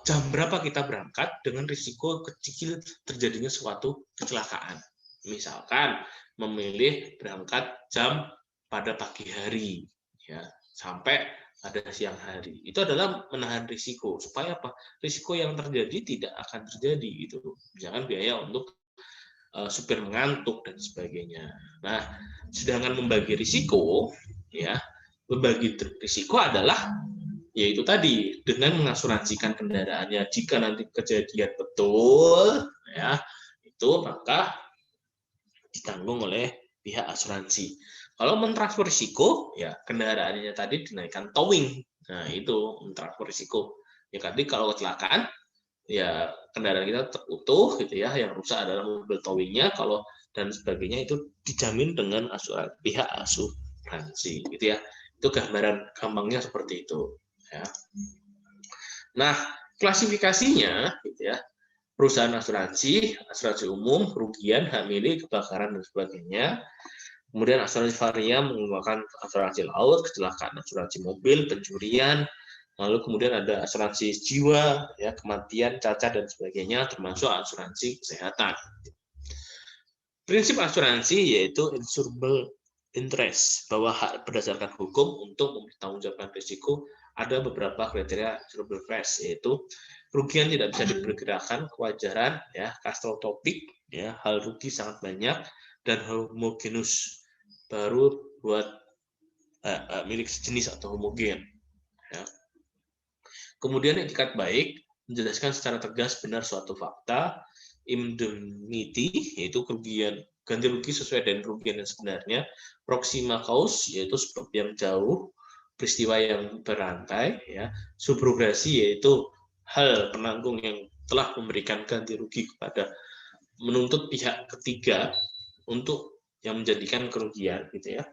jam berapa kita berangkat dengan risiko kecil terjadinya suatu kecelakaan. Misalkan memilih berangkat jam pada pagi hari, ya, sampai pada siang hari. Itu adalah menahan risiko supaya apa? Risiko yang terjadi tidak akan terjadi gitu. Misalkan biaya untuk supir mengantuk dan sebagainya. Nah, sedangkan membagi risiko, ya, membagi risiko adalah yaitu tadi dengan mengasuransikan kendaraannya. Jika nanti kejadian betul, ya, itu maka ditanggung oleh pihak asuransi. Kalau mentransfer risiko, ya kendaraannya tadi dinaikkan towing. Nah, itu mentransfer risiko. Ya tadi kalau kecelakaan, ya kendaraan kita utuh gitu ya, yang rusak adalah mobil towingnya kalau dan sebagainya itu dijamin dengan pihak asuransi gitu ya. Itu gambaran gampangnya seperti itu ya. Nah, klasifikasinya gitu ya, perusahaan asuransi, asuransi umum, kerugian, hak milik, kebakaran dan sebagainya. Kemudian asuransi varia menggunakan asuransi laut, kecelakaan, asuransi mobil, pencurian. Lalu kemudian ada asuransi jiwa, ya, kematian, cacat dan sebagainya, termasuk asuransi kesehatan. Prinsip asuransi yaitu insurable interest, bahwa hak berdasarkan hukum untuk mempertanggungjawabkan risiko. Ada beberapa kriteria insurable interest, yaitu kerugian tidak bisa diperkirakan, kewajaran, ya, katastrofik, ya, hal rugi sangat banyak, dan homogenus, baru buat milik sejenis atau homogen. Ya. Kemudian etikat baik, menjelaskan secara tegas benar suatu fakta. Indemnity, yaitu kerugian, ganti rugi sesuai dengan kerugian yang sebenarnya. Proxima cause, yaitu sebab yang jauh, peristiwa yang berantai. Ya. Subrogasi, yaitu hal penanggung yang telah memberikan ganti rugi kepada menuntut pihak ketiga untuk yang menjadikan kerugian, gitu ya.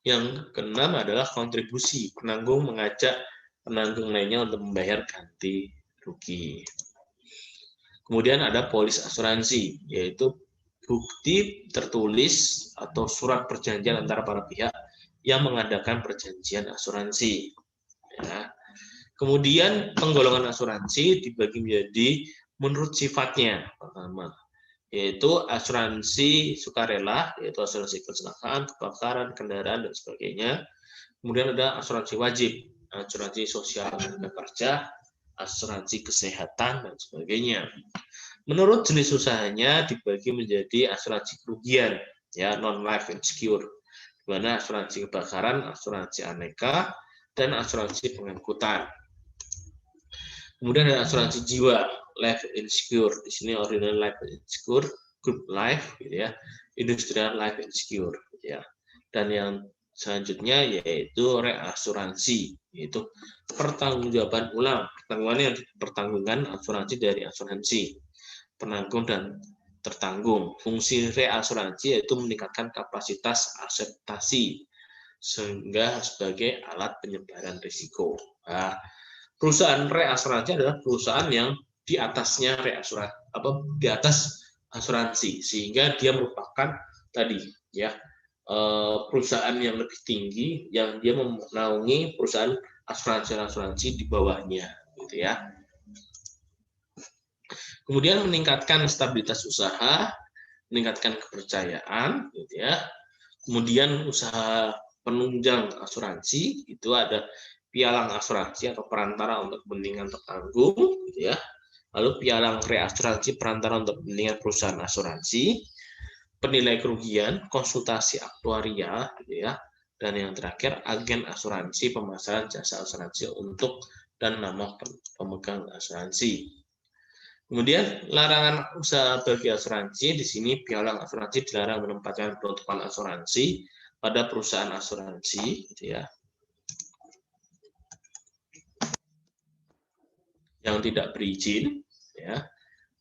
Yang keenam adalah kontribusi, penanggung mengajak penanggung lainnya untuk membayar ganti rugi. Kemudian ada polis asuransi, yaitu bukti tertulis atau surat perjanjian antara para pihak yang mengadakan perjanjian asuransi. Ya. Kemudian penggolongan asuransi dibagi menjadi menurut sifatnya. Pertama, yaitu asuransi sukarela, yaitu asuransi kecelakaan, kebakaran, kendaraan, dan sebagainya. Kemudian ada asuransi wajib, asuransi sosial kerja, asuransi kesehatan, dan sebagainya. Menurut jenis usahanya dibagi menjadi asuransi kerugian, ya, non-life insecure, di mana asuransi kebakaran, asuransi aneka, dan asuransi pengangkutan. Kemudian ada asuransi jiwa, life insecure. Di sini ordinary life insecure, group life, gitu ya, industrial life insecure, gitu ya. Dan yang selanjutnya yaitu reasuransi, yaitu pertanggungjawaban ulang, pertanggungan asuransi dari asuransi, penanggung dan tertanggung. Fungsi reasuransi yaitu meningkatkan kapasitas akseptasi sehingga sebagai alat penyebaran risiko. Nah, perusahaan reasuransi adalah perusahaan yang di atasnya reasuransi, di atas asuransi, sehingga dia merupakan tadi, ya, perusahaan yang lebih tinggi yang dia menaungi perusahaan asuransi di bawahnya, gitu ya. Kemudian meningkatkan stabilitas usaha, meningkatkan kepercayaan, gitu ya. Kemudian usaha penunjang asuransi itu ada pialang asuransi atau perantara untuk kepentingan tertanggung, gitu ya. Lalu pialang reasuransi perantara untuk kepentingan perusahaan asuransi, penilai kerugian, konsultasi aktuaria, gitu ya. Dan yang terakhir agen asuransi pemasaran jasa asuransi untuk dan nama pemegang asuransi. Kemudian larangan usaha bagi asuransi, di sini pialang asuransi dilarang menempatkan penutupan asuransi pada perusahaan asuransi, gitu ya, yang tidak berizin, ya.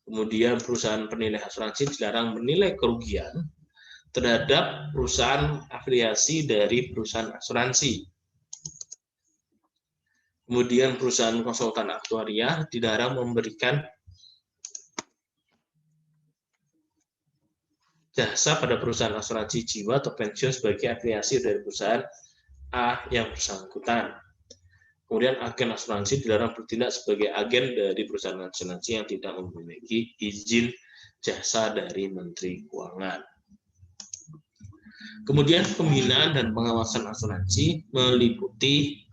Kemudian perusahaan penilai asuransi dilarang menilai kerugian terhadap perusahaan afiliasi dari perusahaan asuransi. Kemudian perusahaan konsultan aktuaria dilarang memberikan jasa pada perusahaan asuransi jiwa atau pensiun sebagai afiliasi dari perusahaan A yang bersangkutan. Kemudian agen asuransi dilarang bertindak sebagai agen dari perusahaan asuransi yang tidak memiliki izin jasa dari Menteri Keuangan. Kemudian pembinaan dan pengawasan asuransi meliputi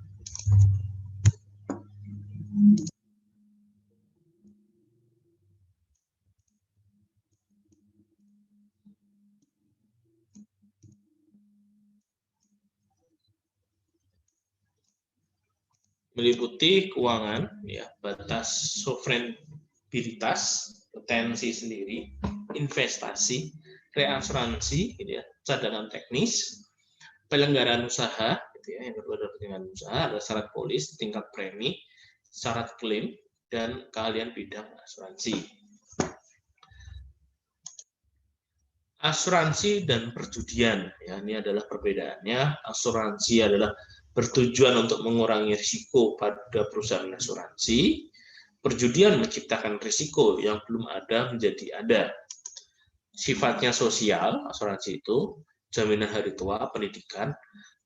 keuangan, ya, batas sovereignitas, potensi sendiri, investasi, reasuransi, gitu ya, cadangan teknis, penyelenggaraan usaha, gitu ya, yang kedua adalah penyelenggaraan usaha, ada syarat polis, tingkat premi, syarat klaim, dan keahlian bidang asuransi. Asuransi dan perjudian, ya, ini adalah perbedaannya. Asuransi adalah bertujuan untuk mengurangi risiko pada perusahaan asuransi. Perjudian menciptakan risiko yang belum ada menjadi ada. Sifatnya sosial, asuransi itu, jaminan hari tua, pendidikan,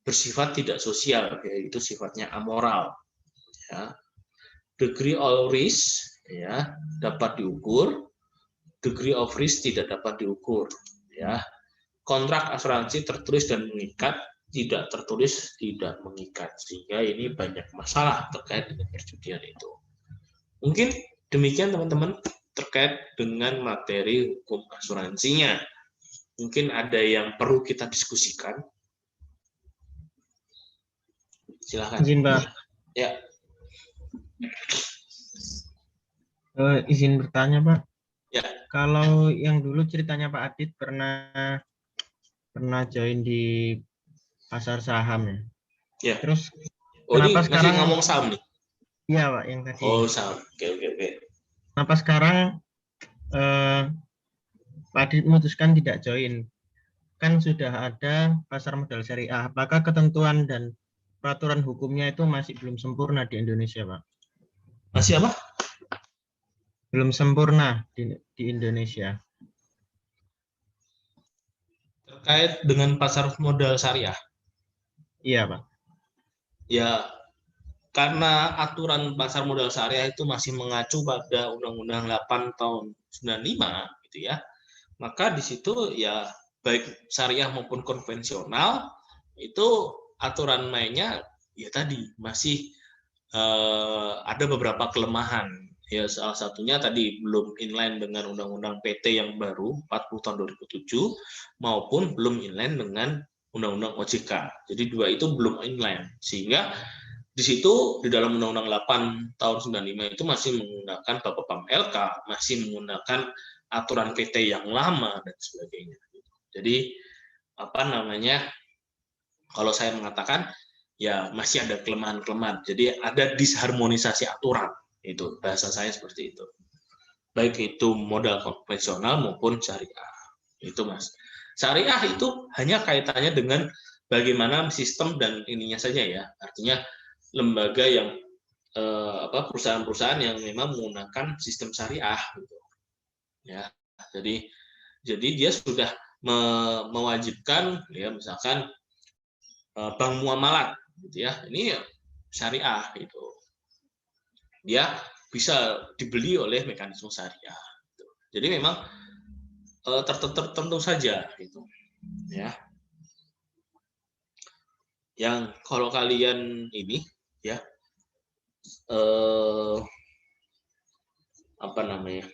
bersifat tidak sosial, yaitu sifatnya amoral. Ya. Degree of risk, ya, dapat diukur, degree of risk tidak dapat diukur. Ya. Kontrak asuransi tertulis dan mengikat, tidak tertulis tidak mengikat, sehingga ini banyak masalah terkait dengan perjudian itu. Mungkin demikian teman-teman terkait dengan materi hukum asuransinya. Mungkin ada yang perlu kita diskusikan. Silakan. Izin, Pak. Ya. Izin bertanya, Pak. Ya. Kalau yang dulu ceritanya Pak Adit pernah join di pasar saham ya. Ya. Terus kenapa ini sekarang ngomong saham nih? Iya, Pak, yang tadi. Oh, saham. Oke. Kenapa sekarang Pak Adit memutuskan tidak join? Kan sudah ada pasar modal syariah. Apakah ketentuan dan peraturan hukumnya itu masih belum sempurna di Indonesia, Pak? Masih apa? Belum sempurna di Indonesia. Terkait dengan pasar modal syariah? Iya, Pak. Ya, karena aturan pasar modal syariah itu masih mengacu pada Undang-Undang 8 tahun 95 gitu ya. Maka di situ ya baik syariah maupun konvensional itu aturan mainnya ya tadi masih ada beberapa kelemahan. Ya salah satunya tadi belum inline dengan Undang-Undang PT yang baru 40 tahun 2007 maupun belum inline dengan Undang-Undang OJK. Jadi dua itu belum inline sehingga di situ di dalam Undang-Undang 8 tahun 95 itu masih menggunakan Bapepam LK, masih menggunakan aturan PT yang lama dan sebagainya. Jadi apa namanya? Kalau saya mengatakan ya masih ada kelemahan-kelemahan. Jadi ada disharmonisasi aturan. Itu bahasa saya seperti itu. Baik itu modal konvensional maupun syariah. Itu Mas. Syariah itu hanya kaitannya dengan bagaimana sistem dan ininya saja ya. Artinya lembaga yang perusahaan-perusahaan yang memang menggunakan sistem syariah gitu. Ya. Jadi dia sudah mewajibkan ya misalkan bank muamalat gitu ya. Ini syariah itu. Dia bisa dibeli oleh mekanisme syariah. Gitu. Jadi memang tertentu saja gitu. Ya. Yang kalau kalian ini ya apa namanya?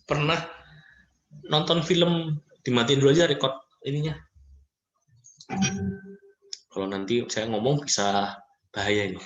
Pernah nonton film, dimatiin dulu aja record ininya. Kalau nanti saya ngomong bisa bahaya ini.